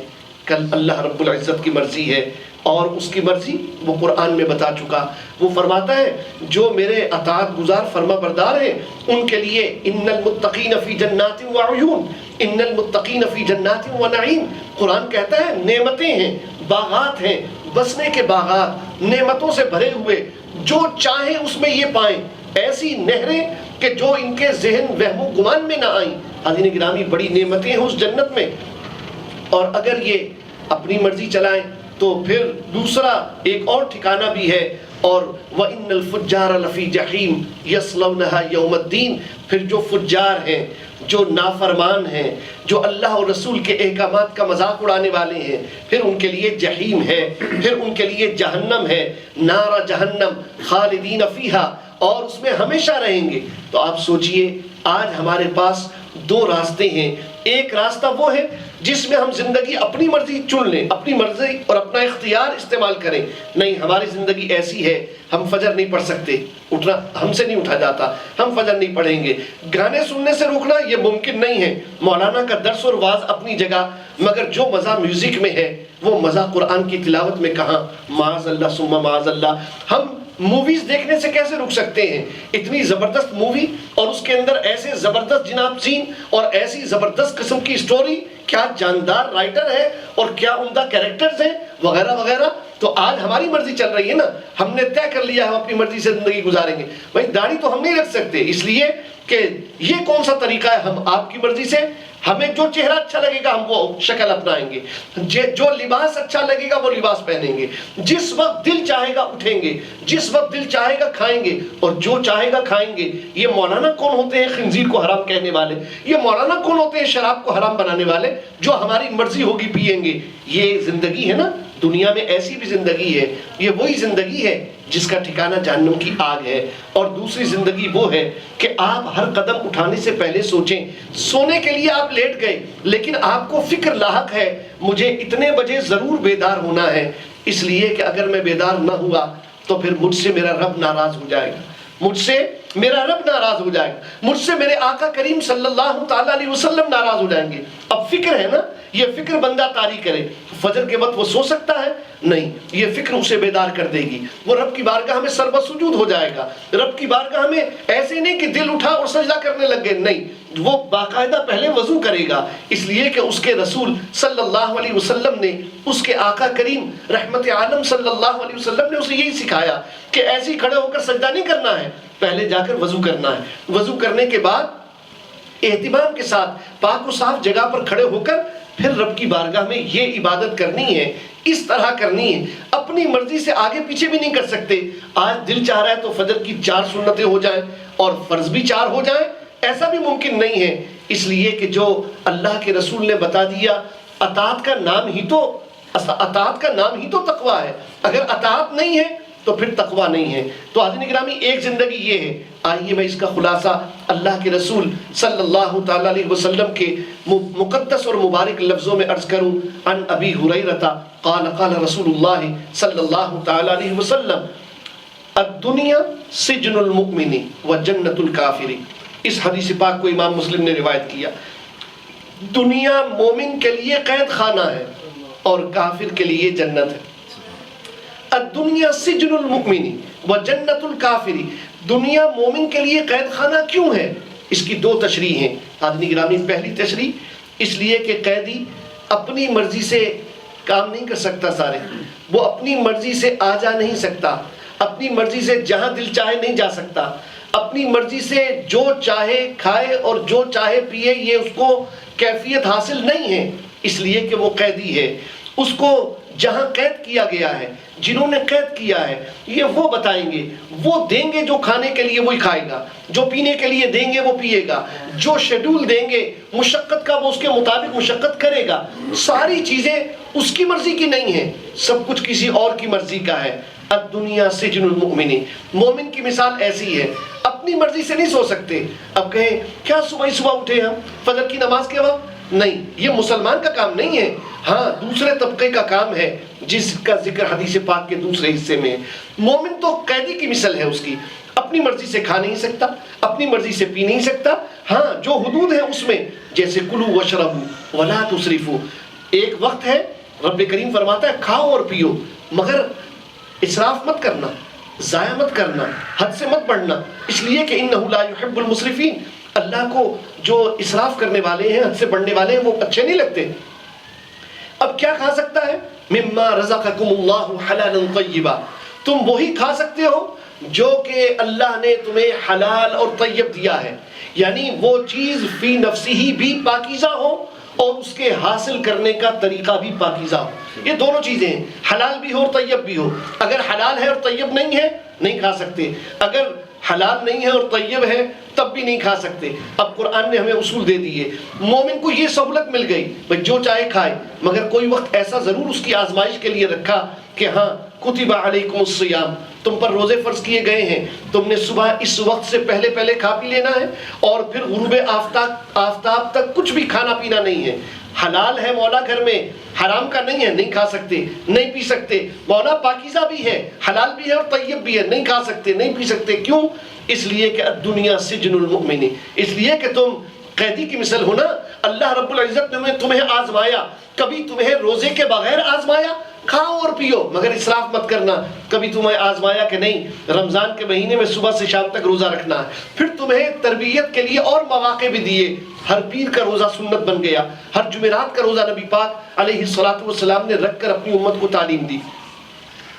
کل اللہ رب العزت کی مرضی ہے. اور اس کی مرضی وہ قرآن میں بتا چکا. وہ فرماتا ہے جو میرے اطاعت گزار فرما بردار ہیں ان کے لیے ان المتقین فی جنات وعیون، ان المتقین فی جنات ونعیم. قرآن کہتا ہے نعمتیں ہیں، باغات ہیں، بسنے کے باغات نعمتوں سے بھرے ہوئے، جو چاہیں اس میں یہ پائیں، ایسی نہریں کہ جو ان کے ذہن وہم و گمان میں نہ آئیں. حاضرین گرامی بڑی نعمتیں ہیں اس جنت میں. اور اگر یہ اپنی مرضی چلائیں تو پھر دوسرا ایک اور ٹھکانہ بھی ہے، اور وَإِنَّ الْفُجَّارَ لَفِي جَحِيمٍ يَصْلَوْنَهَا يَوْمَ الدِّينِ. پھر جو فجار ہیں، جو نافرمان ہیں، جو اللہ اور رسول کے احکامات کا مذاق اڑانے والے ہیں، پھر ان کے لیے جہیم ہے، پھر ان کے لیے جہنم ہے، نار جہنم خالدین فیہا، اور اس میں ہمیشہ رہیں گے. تو آپ سوچئے آج ہمارے پاس دو راستے ہیں. ایک راستہ وہ ہے جس میں ہم زندگی اپنی مرضی چن لیں، اپنی مرضی اور اپنا اختیار استعمال کریں. نہیں، ہماری زندگی ایسی ہے، ہم فجر نہیں پڑھ سکتے، اٹھنا ہم سے نہیں اٹھا جاتا، ہم فجر نہیں پڑھیں گے. گانے سننے سے روکنا یہ ممکن نہیں ہے. مولانا کا درس اور واز اپنی جگہ، مگر جو مزہ میوزک میں ہے وہ مزہ قرآن کی تلاوت میں کہاں؟ معاذ اللہ ثم معاذ اللہ. ہم موویز دیکھنے سے کیسے رک سکتے ہیں؟ اتنی زبردست مووی اور اس کے اندر ایسے زبردست جناب سین اور ایسی زبردست قسم کی سٹوری، کیا جاندار رائٹر ہے اور کیا عمدہ کیریکٹرز ہیں وغیرہ وغیرہ. تو آج ہماری مرضی چل رہی ہے نا، ہم نے طے کر لیا ہم اپنی مرضی سے زندگی گزاریں گے. بھائی داڑھی تو ہم نہیں رکھ سکتے، اس لیے کہ یہ کون سا طریقہ ہے؟ ہم آپ کی مرضی سے، ہمیں جو چہرہ اچھا لگے گا ہم وہ شکل اپنائیں گے، جو لباس اچھا لگے گا وہ لباس پہنیں گے، جس وقت دل چاہے گا اٹھیں گے، جس وقت دل چاہے گا کھائیں گے، اور جو چاہے گا کھائیں گے. یہ مولانا کون ہوتے ہیں خنزیر کو حرام کہنے والے؟ یہ مولانا کون ہوتے ہیں شراب کو حرام بنانے والے؟ جو ہماری مرضی ہوگی پیئیں گے. یہ زندگی ہے نا دنیا میں ایسی بھی زندگی ہے، یہ وہی زندگی ہے جس کا ٹھکانہ جہنم کی آگ ہے، اور دوسری زندگی وہ ہے کہ آپ ہر قدم اٹھانے سے پہلے سوچیں. سونے کے لیے آپ لیٹ گئے لیکن آپ کو فکر لاحق ہے مجھے اتنے بجے ضرور بیدار ہونا ہے، اس لیے کہ اگر میں بیدار نہ ہوا تو پھر مجھ سے میرا رب ناراض ہو جائے گا، مجھ سے میرا رب ناراض ہو جائے گا، مجھ سے میرے آقا کریم صلی اللہ تعالیٰ علیہ وسلم ناراض ہو جائیں گے. اب فکر ہے نا، یہ فکر بندہ طاری کرے، فجر کے وقت وہ سو سکتا ہے؟ نہیں، یہ فکر اسے بیدار کر دے گی. وہ رب کی بارگاہ میں سربسجود ہو جائے گا. رب کی بارگاہ میں ایسے نہیں کہ دل اٹھا اور سجدہ کرنے لگ گئے، نہیں، وہ باقاعدہ پہلے وضو کرے گا، اس لیے کہ اس کے رسول صلی اللہ علیہ وسلم نے، اس کے آقا کریم رحمت عالم صلی اللہ علیہ وسلم نے اسے یہی سکھایا کہ ایسے ہی کھڑے ہو کر سجدہ نہیں کرنا ہے، پہلے جا کر وضو کرنا ہے. وضو کرنے کے بعد اہتمام کے ساتھ پاک و صاف جگہ پر کھڑے ہو کر پھر رب کی بارگاہ میں یہ عبادت کرنی ہے، اس طرح کرنی ہے. اپنی مرضی سے آگے پیچھے بھی نہیں کر سکتے. آج دل چاہ رہا ہے تو فجر کی 4 سنتیں ہو جائیں اور فرض بھی 4 ہو جائیں، ایسا بھی ممکن نہیں ہے، اس لیے کہ جو اللہ کے رسول نے بتا دیا، اطاعت کا نام ہی تو تقویٰ ہے. اگر اطاعت نہیں ہے تو پھر تقویٰ نہیں ہے. تو حاضرین گرامی، ایک زندگی یہ ہے. آئیے میں اس کا خلاصہ اللہ کے رسول صلی اللہ تعالیٰ علیہ وسلم کے مقدس اور مبارک لفظوں میں عرض کروں. عن ابی ہریرہ قال قال رسول اللہ صلی اللہ تعالیٰ علیہ وسلم الدنیا سجن المؤمن وجنت الکافر. اس حدیث پاک کو امام مسلم نے روایت کیا. دنیا مومن کے لیے قید خانہ ہے اور کافر کے لیے جنت ہے. الدنیا سجن المؤمن وجنت الکافر. دنیا مومن کے لیے قید خانہ کیوں ہے؟ اس کی 2 تشریح ہیں حاضرین گرامی. پہلی تشریح اس لیے کہ قیدی اپنی مرضی سے کام نہیں کر سکتا. سارے وہ اپنی مرضی سے آ جا نہیں سکتا، اپنی مرضی سے جہاں دل چاہے نہیں جا سکتا، اپنی مرضی سے جو چاہے کھائے اور جو چاہے پیے، یہ اس کو کیفیت حاصل نہیں ہے، اس لیے کہ وہ قیدی ہے. اس کو جہاں قید کیا گیا ہے، جنہوں نے قید کیا ہے، یہ وہ بتائیں گے، وہ دیں گے جو کھانے کے لیے وہی کھائے گا، جو پینے کے لیے دیں گے وہ پیے گا، جو شیڈول دیں گے مشقت کا وہ اس کے مطابق مشقت کرے گا. ساری چیزیں اس کی مرضی کی نہیں ہیں، سب کچھ کسی اور کی مرضی کا ہے. الدنیا سجن المؤمن. مومن کی مثال ایسی ہے، اپنی مرضی سے نہیں سو سکتے. اب کہیں کیا صبح اٹھے ہم فجر کی نماز کے وقت؟ نہیں، یہ مسلمان کا کام نہیں ہے. ہاں، دوسرے طبقے کا کام ہے جس کا ذکر حدیث پاک کے دوسرے حصے میں ہے. مومن تو قیدی کی مثل ہے. اس کی اپنی مرضی سے کھا نہیں سکتا، اپنی مرضی سے پی نہیں سکتا. ہاں، جو حدود ہے اس میں، جیسے کلو وشربو ولا تسرفو، ایک وقت ہے رب کریم فرماتا ہے کھاؤ اور پیو، مگر اسراف مت کرنا، ضائع مت کرنا، حد سے مت بڑھنا، اس لیے کہ انہ لا یحب المسرفین. اللہ کو جو اسراف کرنے والے ہیں، حد سے بڑھنے والے ہیں، وہ اچھے نہیں لگتے. اب کیا کھا سکتا ہے؟ مما رزقکم اللہ حلالا طیبا. تم وہی کھا سکتے ہو جو کہ اللہ نے تمہیں حلال اور طیب دیا ہے، یعنی وہ چیز فی نفسی بھی پاکیزہ ہو اور اس کے حاصل کرنے کا طریقہ بھی پاکیزہ ہو. یہ دونوں چیزیں ہیں، حلال بھی ہو اور طیب بھی ہو. اگر حلال ہے اور طیب نہیں ہے نہیں کھا سکتے، اگر حلال نہیں ہے اور طیب ہے تب بھی نہیں کھا سکتے. اب قرآن نے ہمیں اصول دے دیے. مومن کو یہ سہولت مل گئی بھئی جو چاہے کھائے، مگر کوئی وقت ایسا ضرور اس کی آزمائش کے لیے رکھا کہ ہاں کتب علیکم الصیام، تم پر روزے فرض کیے گئے ہیں، تم نے صبح اس وقت سے پہلے کھا پی لینا ہے اور پھر غروب آفتاب تک کچھ بھی کھانا پینا نہیں ہے. حلال ہے مولا گھر میں، حرام کا نہیں ہے، نہیں کھا سکتے، نہیں پی سکتے. مولا پاکیزہ بھی ہے، حلال بھی ہے اور طیب بھی ہے، نہیں کھا سکتے، نہیں پی سکتے. کیوں؟ اس لیے کہ الدنیا سجن المؤمن، اس لیے کہ تم قیدی کی مثل ہونا. اللہ رب العزت نے تمہیں آزمایا، کبھی تمہیں روزے کے بغیر آزمایا، کھاؤ اور پیو مگر اسراف مت کرنا. کبھی تمہیں آزمایا کہ نہیں رمضان کے مہینے میں صبح سے شام تک روزہ رکھنا ہے. پھر تمہیں تربیت کے لیے اور مواقع بھی دیے. ہر پیر کا روزہ سنت بن گیا، ہر جمعرات کا روزہ نبی پاک علیہ الصلوۃ والسلام نے رکھ کر اپنی امت کو تعلیم دی.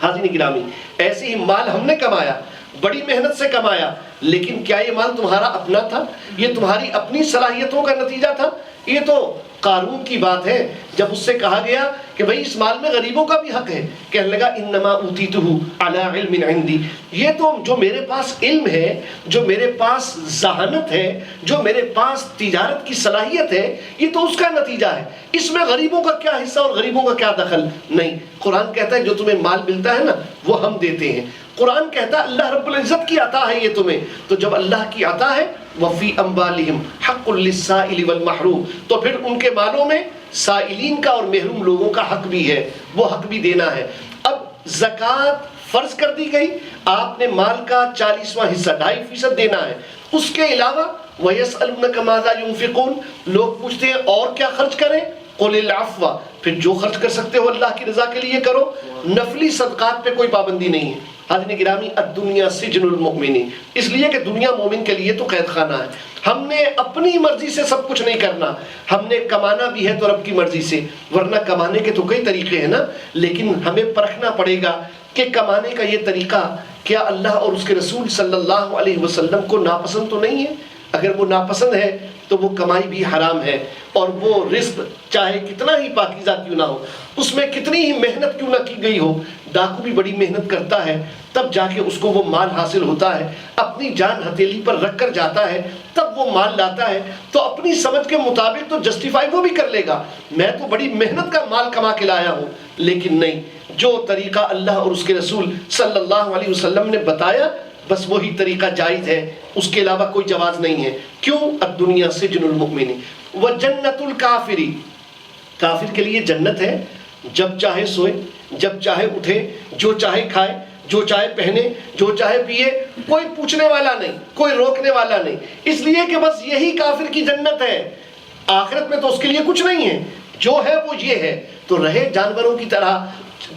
حاضرین گرامی، ایسے ہی مال ہم نے کمایا، بڑی محنت سے کمایا، لیکن کیا یہ مال تمہارا اپنا تھا؟ یہ تمہاری اپنی صلاحیتوں کا نتیجہ تھا؟ یہ تو قارون کی بات ہے جب اس سے کہا گیا کہ بھئی اس مال میں غریبوں کا بھی حق ہے، کہنے لگا انما اوتیتہ علی علم عندی، یہ تو جو میرے پاس علم ہے، جو میرے پاس ذہانت ہے، جو میرے پاس تجارت کی صلاحیت ہے، یہ تو اس کا نتیجہ ہے، اس میں غریبوں کا کیا حصہ اور غریبوں کا کیا دخل؟ نہیں، قرآن کہتا ہے جو تمہیں مال ملتا ہے نا وہ ہم دیتے ہیں۔ قرآن کہتا ہے اللہ رب العزت کی عطا ہے یہ تمہیں، تو جب اللہ کی عطا ہے وفی اموالہم حق للسائل والمحروم، تو پھر ان کے مالوں میں سائلین کا اور محروم لوگوں کا حق بھی ہے، وہ حق بھی دینا ہے۔ اب زکوٰۃ فرض کر دی گئی، آپ نے مال کا 40واں حصہ 2.5% دینا ہے۔ اس کے علاوہ وَيَسْأَلُونَكَ مَاذَا يُنْفِقُونَ، لوگ پوچھتے ہیں اور کیا خرچ کریں؟ قُلِ الْعَفْوَ، پھر جو خرچ کر سکتے ہو اللہ کی رضا کے لیے کرو، نفلی صدقات پہ کوئی پابندی نہیں ہے۔ حاضرین گرامی، الدنیا سجن المؤمن، اس لیے کہ دنیا مومن کے لیے تو قید خانہ ہے۔ ہم نے اپنی مرضی سے سب کچھ نہیں کرنا، ہم نے کمانا بھی ہے تو رب کی مرضی سے، ورنہ کمانے کے تو کئی طریقے ہیں نا، لیکن ہمیں پرکھنا پڑے گا کہ کمانے کا یہ طریقہ کیا اللہ اور اس کے رسول صلی اللہ علیہ وسلم کو ناپسند تو نہیں ہے؟ اگر وہ ناپسند ہے تو وہ کمائی بھی حرام ہے، اور وہ رزق چاہے کتنا ہی پاکیزہ کیوں نہ ہو، اس میں کتنی ہی محنت کیوں نہ کی گئی ہو، ڈاکو بھی بڑی محنت کرتا ہے تب جا کے اس کو وہ مال حاصل ہوتا ہے، اپنی جان ہتھیلی پر رکھ کر جاتا ہے تب وہ مال لاتا ہے، تو اپنی سمجھ کے مطابق تو جسٹیفائی وہ بھی کر لے گا، میں تو بڑی محنت کا مال کما کے لایا ہوں، لیکن نہیں، جو طریقہ اللہ اور اس کے رسول صلی اللہ علیہ وسلم نے بتایا بس وہی طریقہ جائز ہے، اس کے علاوہ کوئی جواز نہیں ہے۔ کیوں؟ الدنیا سجن المؤمن وجنت الکافر، کافر کے لیے جنت ہے، جب چاہے سوئے، جب چاہے اٹھے، جو چاہے کھائے، جو چاہے پہنے، جو چاہے پیے، کوئی پوچھنے والا نہیں، کوئی روکنے والا نہیں، اس لیے کہ بس یہی کافر کی جنت ہے، آخرت میں تو اس کے لیے کچھ نہیں ہے، جو ہے وہ یہ ہے، تو رہے جانوروں کی طرح،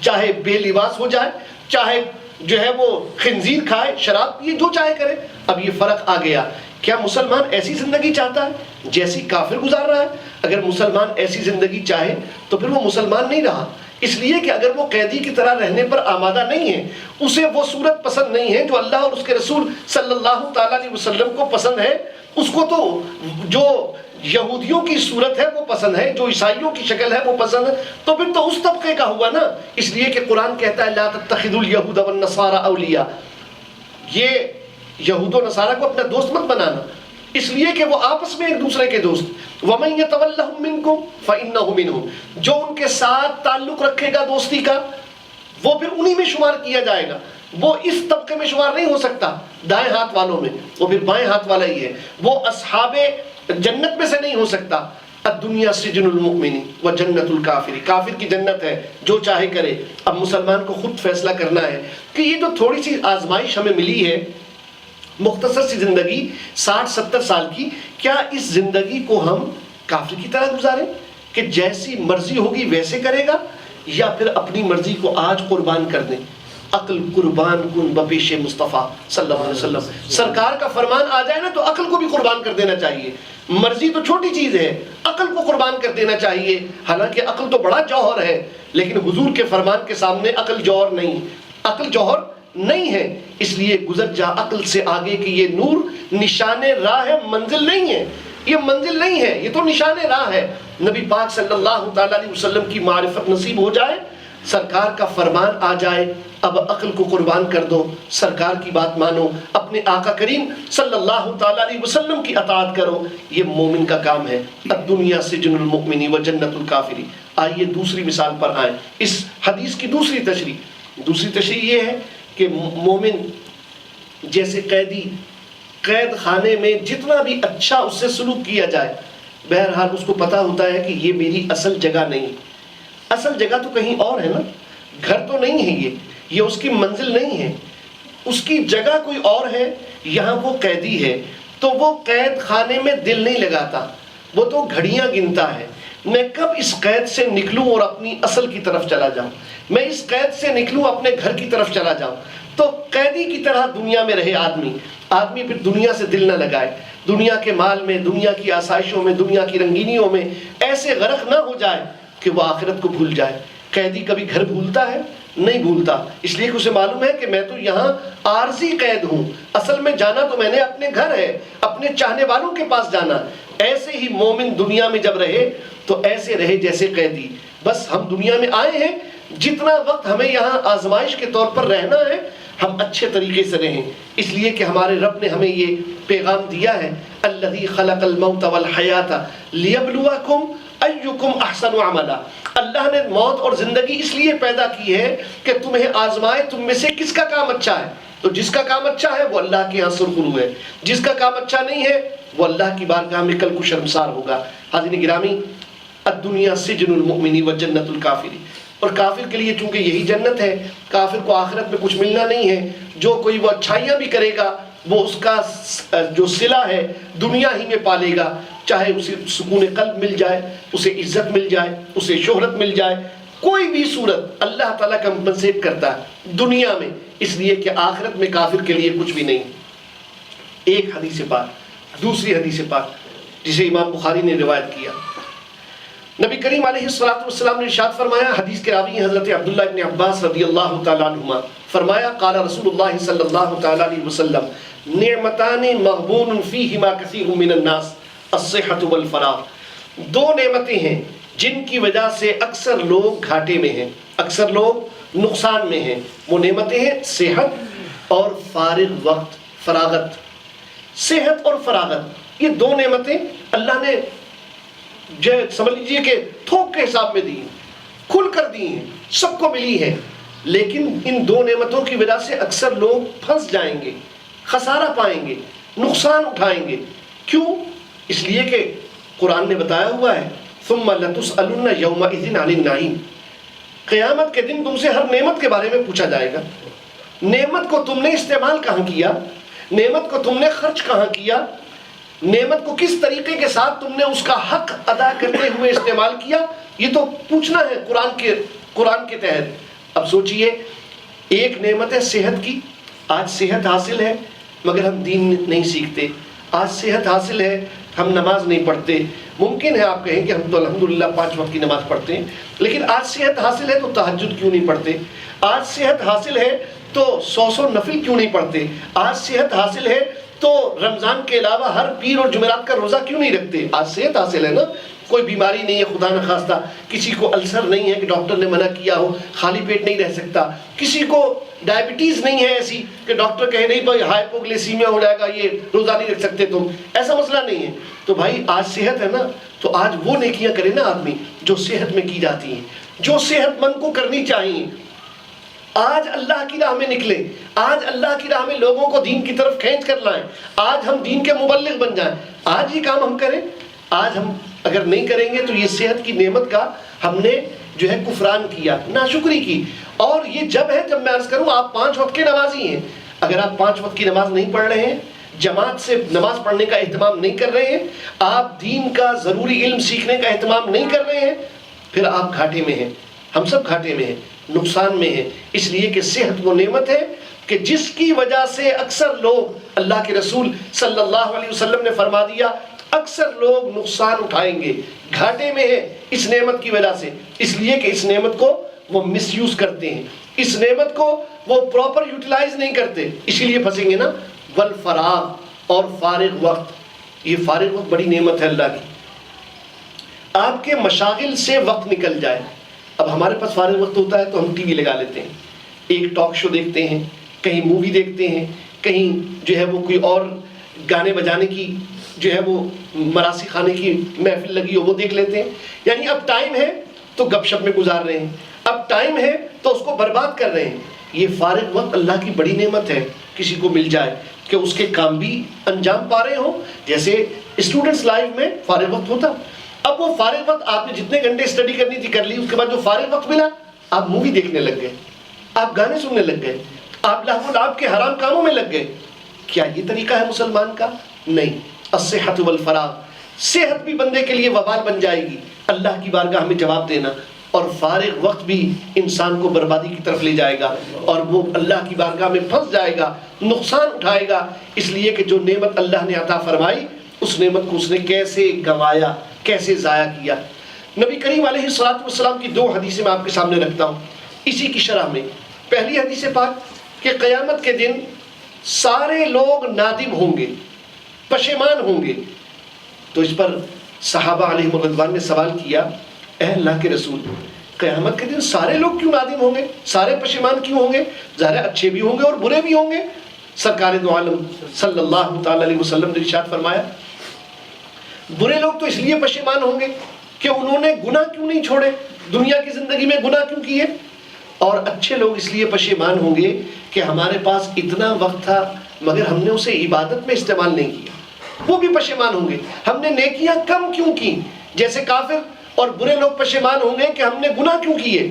چاہے بے لباس ہو جائے، چاہے جو ہے وہ خنزیر کھائے، شراب پیے، جو چاہے کرے۔ اب یہ فرق آ گیا، کیا مسلمان ایسی زندگی چاہتا ہے جیسی کافر گزار رہا ہے؟ اگر مسلمان ایسی زندگی چاہے تو پھر وہ مسلمان نہیں رہا، اس لیے کہ اگر وہ قیدی کی طرح رہنے پر آمادہ نہیں ہے، اسے وہ صورت پسند نہیں ہے جو اللہ اور اس کے رسول صلی اللہ تعالیٰ علیہ وسلم کو پسند ہے، اس کو تو جو یہودیوں کی صورت ہے وہ پسند ہے، جو عیسائیوں کی شکل ہے وہ پسند ہے، تو پھر تو اس طبقے کا ہوا نا۔ اس لیے کہ قرآن کہتا ہے لا تتخذوا اليهود والنصارى اولیاء، یہ یہود و نصارہ کو اپنا دوست مت بنانا، اس لیے کہ وہ آپس میں ایک دوسرے کے دوست۔ وَمَن يَتَوَلَّهُم مِّنكُمْ فَإِنَّهُ مِنْهُمْ، جو ان کے ساتھ تعلق رکھے گا دوستی کا وہ پھر انہی میں شمار کیا جائے گا، وہ اس طبقے میں شمار نہیں ہو سکتا دائیں ہاتھ والوں میں، وہ پھر بائیں ہاتھ والا ہی ہے، وہ اصحاب جنت میں سے نہیں ہو سکتا۔ الدنیا سجن المؤمن و جنت الکافر، کافر کی جنت ہے، جو چاہے کرے۔ اب مسلمان کو خود فیصلہ کرنا ہے کہ یہ جو تھوڑی سی آزمائش ہمیں ملی ہے، مختصر سی زندگی 60-70 سال کی، کیا اس زندگی کو ہم کافر کی طرح گزاریں کہ جیسی مرضی ہوگی ویسے کرے گا، یا پھر اپنی مرضی کو آج قربان کر دیں؟ عقل قربان کن بپیش مصطفیٰ صلی اللہ علیہ وسلم، سرکار کا فرمان آ جائے نا تو عقل کو بھی قربان کر دینا چاہیے۔ مرضی تو چھوٹی چیز ہے، عقل کو قربان کر دینا چاہیے، حالانکہ عقل تو بڑا جوہر ہے، لیکن حضور کے فرمان کے سامنے عقل جوہر نہیں، عقل جوہر نہیں ہے، اس لیے گزر جا عقل سے آگے کہ یہ نور نشان راہ ہے، منزل نہیں ہے، یہ منزل نہیں ہے، یہ تو نشان راہ ہے۔ نبی پاک صلی اللہ تعالیٰ علیہ وسلم کی معرفت نصیب ہو جائے، سرکار کا فرمان آ جائے، اب عقل کو قربان کر دو، سرکار کی بات مانو، اپنے آقا کریم صلی اللہ تعالیٰ علیہ وسلم کی اطاعت کرو، یہ مومن کا کام ہے۔ الدنیا سجن المؤمن و جنت الکافر۔ آئیے دوسری مثال پر آئیں، اس حدیث کی دوسری تشریح یہ ہے کہ مومن جیسے قیدی، قید خانے میں جتنا بھی اچھا اس سے سلوک کیا جائے، بہرحال اس کو پتا ہوتا ہے کہ یہ میری اصل جگہ نہیں، اصل جگہ تو کہیں اور ہے نا، گھر تو نہیں ہے، یہ اس کی منزل نہیں ہے، اس کی جگہ کوئی اور ہے، یہاں وہ قیدی ہے، تو وہ قید خانے میں دل نہیں لگاتا، وہ تو گھڑیاں گنتا ہے، میں کب اس قید سے نکلوں اور اپنی اصل کی طرف چلا جاؤں، میں اس قید سے نکلوں اپنے گھر کی طرف چلا جاؤں۔ تو قیدی کی طرح دنیا میں رہے آدمی پھر دنیا سے دل نہ لگائے، دنیا کے مال میں، دنیا کی آسائشوں میں، دنیا کی رنگینیوں میں ایسے غرق نہ ہو جائے کہ وہ آخرت کو بھول جائے۔ قیدی کبھی گھر بھولتا ہے؟ نہیں بھولتا، اس لیے کہ اسے معلوم ہے کہ میں تو یہاں عارضی قید ہوں، اصل میں جانا تو میں نے اپنے گھر ہے، اپنے چاہنے والوں کے پاس جانا۔ ایسے ہی مومن دنیا میں جب رہے تو ایسے رہے جیسے قیدی، بس ہم دنیا میں آئے ہیں، جتنا وقت ہمیں یہاں آزمائش کے طور پر رہنا ہے ہم اچھے طریقے سے رہیں، اس لیے کہ ہمارے رب نے ہمیں یہ پیغام دیا ہے، الذی خلق الموت والحیات لیبلوکم ایکم احسن عملا۔ اللہ نے موت اور زندگی اس لیے پیدا کی ہے کہ تمہیں آزمائے تم میں سے کس کا کام اچھا ہے، تو جس کا کام اچھا ہے وہ اللہ کے یہاں سرخرو ہے، جس کا کام اچھا نہیں ہے وہ اللہ کی بارگاہ میں کل کو شرمسار ہوگا۔ حاضرین گرامی، الدنیا سجن المؤمن و جنت الکافر، اور کافر کے لیے چونکہ یہی جنت ہے، کافر کو آخرت میں کچھ ملنا نہیں ہے، جو کوئی وہ اچھائیاں بھی کرے گا وہ اس کا جو صلہ ہے دنیا ہی میں پالے گا، چاہے اسے سکون قلب مل جائے، اسے عزت مل جائے، اسے شہرت مل جائے، کوئی بھی صورت اللہ تعالیٰ کمپنسیٹ کرتا ہے دنیا میں، اس لیے کہ آخرت میں کافر کے لیے کچھ بھی نہیں۔ ایک حدیث پاک، دوسری حدیث پاک جسے امام بخاری نے روایت کیا، نبی کریم علیہ السلام نے ارشاد فرمایا، حدیث کے راوی حضرت عبداللہ ابن عباس رضی اللہ تعالیٰ عنہما، فرمایا قال رسول اللہ صلی اللہ تعالیٰ علیہ وسلم نعمتان مغبون فیہما کثیر من الناس الصحت والفراغ، دو نعمتیں ہیں جن کی وجہ سے اکثر لوگ گھاٹے میں ہیں، اکثر لوگ نقصان میں ہیں، وہ نعمتیں ہیں صحت اور فارغ وقت، فراغت۔ صحت اور فراغت یہ دو نعمتیں اللہ نے جو سمجھ لیجیے کہ تھوک کے حساب میں دی ہیں، کھل کر دی ہیں، سب کو ملی ہے، لیکن ان دو نعمتوں کی وجہ سے اکثر لوگ پھنس جائیں گے، خسارہ پائیں گے، نقصان اٹھائیں گے۔ کیوں؟ اس لیے کہ قرآن نے بتایا ہوا ہے ثم لتسألن یومئذ عن النعیم، قیامت کے دن تم سے ہر نعمت کے بارے میں پوچھا جائے گا۔ نعمت کو تم نے استعمال کہاں کیا، نعمت کو تم نے خرچ کہاں کیا، نعمت کو کس طریقے کے ساتھ تم نے اس کا حق ادا کرتے ہوئے استعمال کیا، یہ تو پوچھنا ہے قرآن کے تحت۔ اب سوچئے، ایک نعمت ہے صحت کی، آج صحت حاصل ہے مگر ہم دین نہیں سیکھتے، آج صحت حاصل ہے ہم نماز نہیں پڑھتے۔ ممکن ہے آپ کہیں کہ ہم تو الحمدللہ 5 وقت کی نماز پڑھتے ہیں، لیکن آج صحت حاصل ہے تو تہجد کیوں نہیں پڑھتے، آج صحت حاصل ہے تو 100 نفل کیوں نہیں پڑھتے، آج صحت حاصل ہے تو رمضان کے علاوہ ہر پیر اور جمعرات کا روزہ کیوں نہیں رکھتے۔ آج صحت حاصل ہے نا، کوئی بیماری نہیں ہے خدا نخواستہ، کسی کو السر نہیں ہے کہ ڈاکٹر نے منع کیا ہو، خالی پیٹ نہیں رہ سکتا، کسی کو ڈائبٹیز نہیں ہے ایسی کہ ڈاکٹر کہے نہیں بھائی ہائپوگلیسیمیا ہو جائے گا، یہ روزہ نہیں رکھ سکتے تم، ایسا مسئلہ نہیں ہے۔ تو بھائی آج صحت ہے نا، تو آج وہ نیکیاں کرے نا آدمی جو صحت میں کی جاتی ہیں، جو صحت مند کو کرنی چاہیے۔ آج اللہ کی راہ میں نکلیں، آج اللہ کی راہ میں لوگوں کو دین کی طرف کھینچ کر لائیں، آج ہم دین کے مبلغ بن جائیں، آج یہ کام ہم کریں۔ آج ہم اگر نہیں کریں گے تو یہ صحت کی نعمت کا ہم نے جو ہے کفران کیا، ناشکری کی۔ اور یہ جب ہے جب میں عرض کروں آپ 5 وقت کے نمازی ہیں، اگر آپ 5 وقت کی نماز نہیں پڑھ رہے ہیں، جماعت سے نماز پڑھنے کا اہتمام نہیں کر رہے ہیں، آپ دین کا ضروری علم سیکھنے کا اہتمام نہیں کر رہے ہیں، پھر آپ گھاٹے میں ہیں، ہم سب گھاٹے میں ہیں، نقصان میں ہیں۔ اس لیے کہ صحت وہ نعمت ہے کہ جس کی وجہ سے اکثر لوگ، اللہ کے رسول صلی اللہ علیہ وسلم نے فرما دیا، اکثر لوگ نقصان اٹھائیں گے، گھاٹے میں ہیں اس نعمت کی وجہ سے، اس لیے کہ اس نعمت کو وہ مس یوز کرتے ہیں، اس نعمت کو وہ پراپر یوٹیلائز نہیں کرتے، اسی لیے پھنسیں گے نا۔ والفراغ، اور فارغ وقت، یہ فارغ وقت بڑی نعمت ہے اللہ کی، آپ کے مشاغل سے وقت نکل جائے۔ اب ہمارے پاس فارغ وقت ہوتا ہے تو ہم ٹی وی لگا لیتے ہیں، ایک ٹاک شو دیکھتے ہیں، کہیں مووی دیکھتے ہیں، کہیں جو ہے وہ کوئی اور گانے بجانے کی جو ہے وہ مراسی خانے کی محفل لگی ہو وہ دیکھ لیتے ہیں۔ یعنی اب ٹائم ہے تو گپ شپ میں گزار رہے ہیں، اب ٹائم ہے تو اس کو برباد کر رہے ہیں۔ یہ فارغ وقت اللہ کی بڑی نعمت ہے، کسی کو مل جائے کہ اس کے کام بھی انجام پا رہے ہوں۔ جیسے اسٹوڈنٹس لائف میں فارغ وقت ہوتا، اب وہ فارغ وقت آپ نے جتنے گھنٹے اسٹڈی کرنی تھی کر لی، اس کے بعد جو فارغ وقت ملا آپ مووی دیکھنے لگ گئے، آپ گانے سننے لگ گئے، آپ لہو و لعب کے حرام کاموں میں لگ گئے۔ کیا یہ طریقہ ہے مسلمان کا؟ نہیں۔ الصحت والفراغ، صحت بھی بندے کے لیے وبال بن جائے گی، اللہ کی بارگاہ میں جواب دینا، اور فارغ وقت بھی انسان کو بربادی کی طرف لے جائے گا، اور وہ اللہ کی بارگاہ میں پھنس جائے گا، نقصان اٹھائے گا، اس لیے کہ جو نعمت اللہ نے عطا فرمائی اس نعمت کو اس نے کیسے گنوایا، کیسے ضائع کیا۔ نبی کریم علیہ الصلوۃ والسلام کی 2 حدیثیں میں آپ کے سامنے رکھتا ہوں۔ اسی کی شرح میں پہلی حدیث پاک کہ قیامت کے دن سارے لوگ نادم ہوں گے، پشیمان ہوں گے. تو اس پر صحابہ علیہم الرضوان نے سوال کیا، اے اللہ کے رسول، قیامت کے دن سارے لوگ کیوں نادم ہوں گے، سارے پشیمان کیوں ہوں گے؟ ظاہر اچھے بھی ہوں گے اور برے بھی ہوں گے. سرکار دو عالم صلی اللہ تعالی علیہ وسلم نے ارشاد فرمایا، برے لوگ تو اس لیے پشیمان ہوں گے کہ انہوں نے گناہ کیوں نہیں چھوڑے، دنیا کی زندگی میں گناہ کیوں کیے. اور اچھے لوگ اس لیے پشیمان ہوں گے کہ ہمارے پاس اتنا وقت تھا مگر ہم نے اسے عبادت میں استعمال نہیں کیا. وہ بھی پشیمان ہوں گے، ہم نے نیکیاں کم کیوں کی. جیسے کافر اور برے لوگ پشیمان ہوں گے کہ ہم نے گناہ کیوں کیے،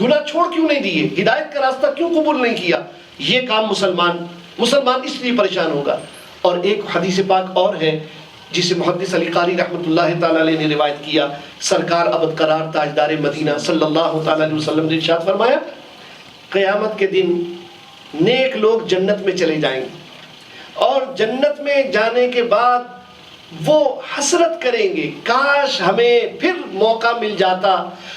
گناہ چھوڑ کیوں نہیں دیے، ہدایت کا راستہ کیوں قبول نہیں کیا. یہ کام مسلمان اس لیے پریشان ہوگا. اور ایک حدیث پاک اور ہے جسے محدث علی قاری رحمۃ اللہ تعالی علیہ نے روایت کیا. سرکار ابد قرار تاجدار مدینہ صلی اللہ تعالی علیہ وسلم نے ارشاد فرمایا، قیامت کے دن نیک لوگ جنت میں چلے جائیں گے اور جنت میں جانے کے بعد وہ حسرت کریں گے، کاش ہمیں پھر موقع مل جاتا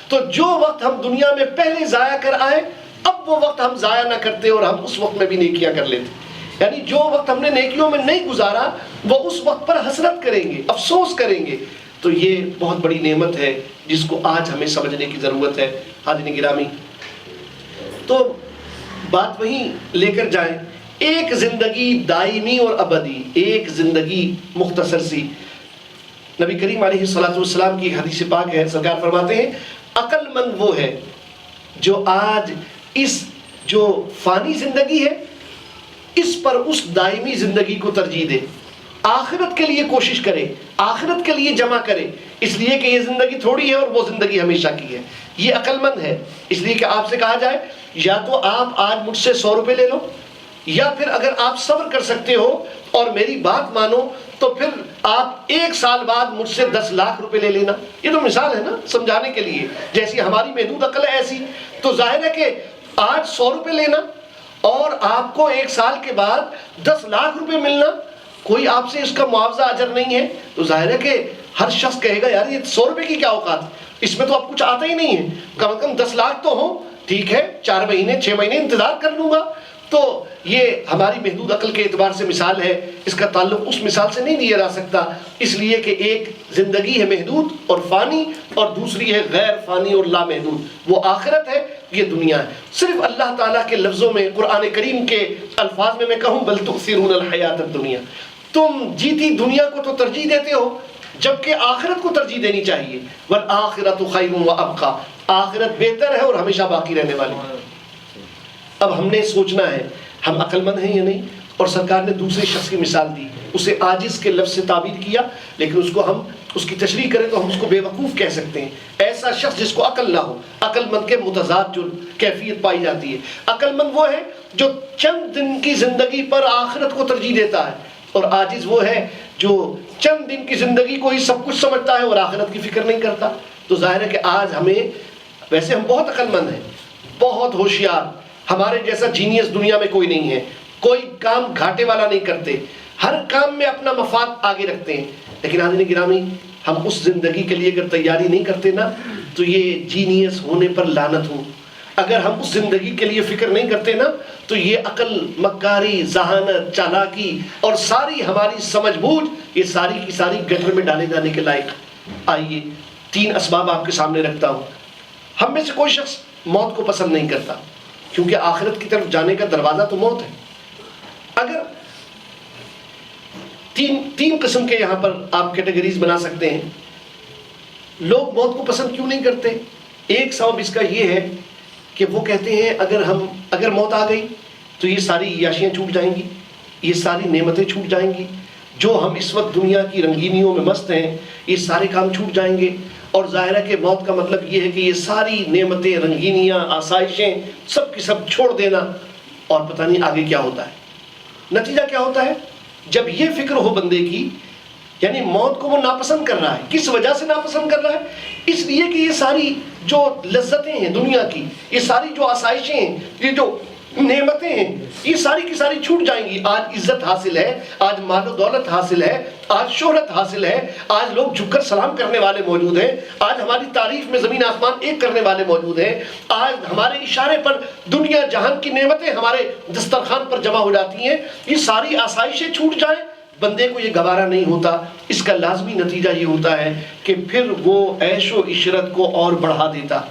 تو جو وقت ہم دنیا میں پہلے ضائع کر آئے اب وہ وقت ہم ضائع نہ کرتے اور ہم اس وقت میں بھی نیکیاں کر لیتے. یعنی جو وقت ہم نے نیکیوں میں نہیں گزارا وہ اس وقت پر حسرت کریں گے، افسوس کریں گے. تو یہ بہت بڑی نعمت ہے جس کو آج ہمیں سمجھنے کی ضرورت ہے. حاضرین گرامی، تو بات وہیں لے کر جائیں، ایک زندگی دائمی اور ابدی، ایک زندگی مختصر سی. نبی کریم علیہ الصلوۃ والسلام کی حدیث پاک ہے، سرکار فرماتے ہیں عقل مند وہ ہے جو آج اس جو فانی زندگی ہے اس پر اس دائمی زندگی کو ترجیح دے، آخرت کے لیے کوشش کرے، آخرت کے لیے جمع کرے، اس لیے کہ یہ زندگی تھوڑی ہے اور وہ زندگی ہمیشہ کی ہے. یہ عقل مند ہے. اس لیے کہ آپ سے کہا جائے یا تو آپ آج مجھ سے 100 روپے لے لو، یا پھر اگر آپ صبر کر سکتے ہو اور میری بات مانو تو پھر آپ 1 سال بعد مجھ سے 10 لاکھ روپے لے لینا. یہ تو مثال ہے نا سمجھانے کے لیے، جیسی ہماری محدود عقل ہے ایسی. تو ظاہر ہے کہ آج 100 روپے لینا اور آپ کو 1 سال کے بعد 10 لاکھ روپے ملنا، کوئی آپ سے اس کا معاوضہ اجر نہیں ہے. تو ظاہر ہے کہ ہر شخص کہے گا یار یہ 100 روپے کی کیا اوقات، اس میں تو اب کچھ آتا ہی نہیں ہے، کم از کم 10 لاکھ تو ہو، ٹھیک ہے 4 مہینے 6 مہینے انتظار کر لوں گا. تو یہ ہماری محدود عقل کے اعتبار سے مثال ہے، اس کا تعلق اس مثال سے نہیں لیا جا سکتا، اس لیے کہ ایک زندگی ہے محدود اور فانی اور دوسری ہے غیر فانی اور لامحدود. وہ آخرت ہے، یہ دنیا ہے. صرف اللہ تعالیٰ کے لفظوں میں، قرآن کریم کے الفاظ میں کہوں بل تؤثرون الحیات الدنیا، تم جیتی دنیا کو تو ترجیح دیتے ہو جبکہ آخرت کو ترجیح دینی چاہیے. والآخرۃ خیر وابقی، آخرت بہتر ہے اور ہمیشہ باقی رہنے والی. اب ہم نے سوچنا ہے ہم عقل مند ہیں یا نہیں. اور سرکار نے دوسرے شخص کی مثال دی، اسے عاجز کے لفظ سے تعبیر کیا، لیکن اس کو ہم اس کی تشریح کریں تو ہم اس کو بے وقوف کہہ سکتے ہیں. ایسا شخص جس کو عقل نہ ہو، عقل مند کے متضاد جو کیفیت پائی جاتی ہے. عقل مند وہ ہے جو چند دن کی زندگی پر آخرت کو ترجیح دیتا ہے، اور عاجز وہ ہے جو چند دن کی زندگی کو ہی سب کچھ سمجھتا ہے اور آخرت کی فکر نہیں کرتا. تو ظاہر ہے کہ آج ہمیں، ویسے ہم بہت عقل مند ہیں، بہت ہوشیار، ہمارے جیسا جینیس دنیا میں کوئی نہیں ہے، کوئی کام گھاٹے والا نہیں کرتے، ہر کام میں اپنا مفاد آگے رکھتے ہیں. لیکن حاضرین گرامی، ہم اس زندگی کے لیے اگر تیاری نہیں کرتے نا تو یہ جینیس ہونے پر لعنت ہو. اگر ہم اس زندگی کے لیے فکر نہیں کرتے نا تو یہ عقل، مکاری، ذہانت، چالاکی اور ساری ہماری سمجھ بوجھ یہ ساری کی ساری گٹر میں ڈالے جانے کے لائق. آئیے 3 اسباب آپ کے سامنے رکھتا ہوں. ہم میں سے کوئی شخص موت کو پسند نہیں کرتا کیونکہ آخرت کی طرف جانے کا دروازہ تو موت ہے. اگر تین قسم کے یہاں پر آپ کیٹیگریز بنا سکتے ہیں. لوگ موت کو پسند کیوں نہیں کرتے؟ ایک سبب اس کا یہ ہے کہ وہ کہتے ہیں اگر موت آ گئی تو یہ ساری عیاشیاں چھوٹ جائیں گی، یہ ساری نعمتیں چھوٹ جائیں گی، جو ہم اس وقت دنیا کی رنگینیوں میں مست ہیں یہ سارے کام چھوٹ جائیں گے. اور ظاہر ہے کہ موت کا مطلب یہ ہے کہ یہ ساری نعمتیں، رنگینیاں، آسائشیں سب کی سب چھوڑ دینا. اور پتہ نہیں آگے کیا ہوتا ہے. نتیجہ کیا ہوتا ہے جب یہ فکر ہو بندے کی، یعنی موت کو وہ ناپسند کر رہا ہے. کس وجہ سے ناپسند کر رہا ہے؟ اس لیے کہ یہ ساری جو لذتیں ہیں دنیا کی، یہ ساری جو آسائشیں ہیں، یہ جو نعمتیں ہیں، یہ ساری کی ساری چھوٹ جائیں گی۔ آج عزت حاصل ہے، آج مال و دولت حاصل ہے، آج شہرت حاصل ہے، آج لوگ جھک کر سلام کرنے والے موجود ہیں، آج ہماری تعریف میں زمین آسمان ایک کرنے والے موجود ہیں، آج ہمارے اشارے پر دنیا جہان کی نعمتیں ہمارے دسترخوان پر جمع ہو جاتی ہیں۔ یہ ساری آسائشیں چھوٹ جائیں، بندے کو یہ گوارا نہیں ہوتا۔ اس کا لازمی نتیجہ یہ ہوتا ہے کہ پھر وہ عیش و عشرت کو اور بڑھا دیتا،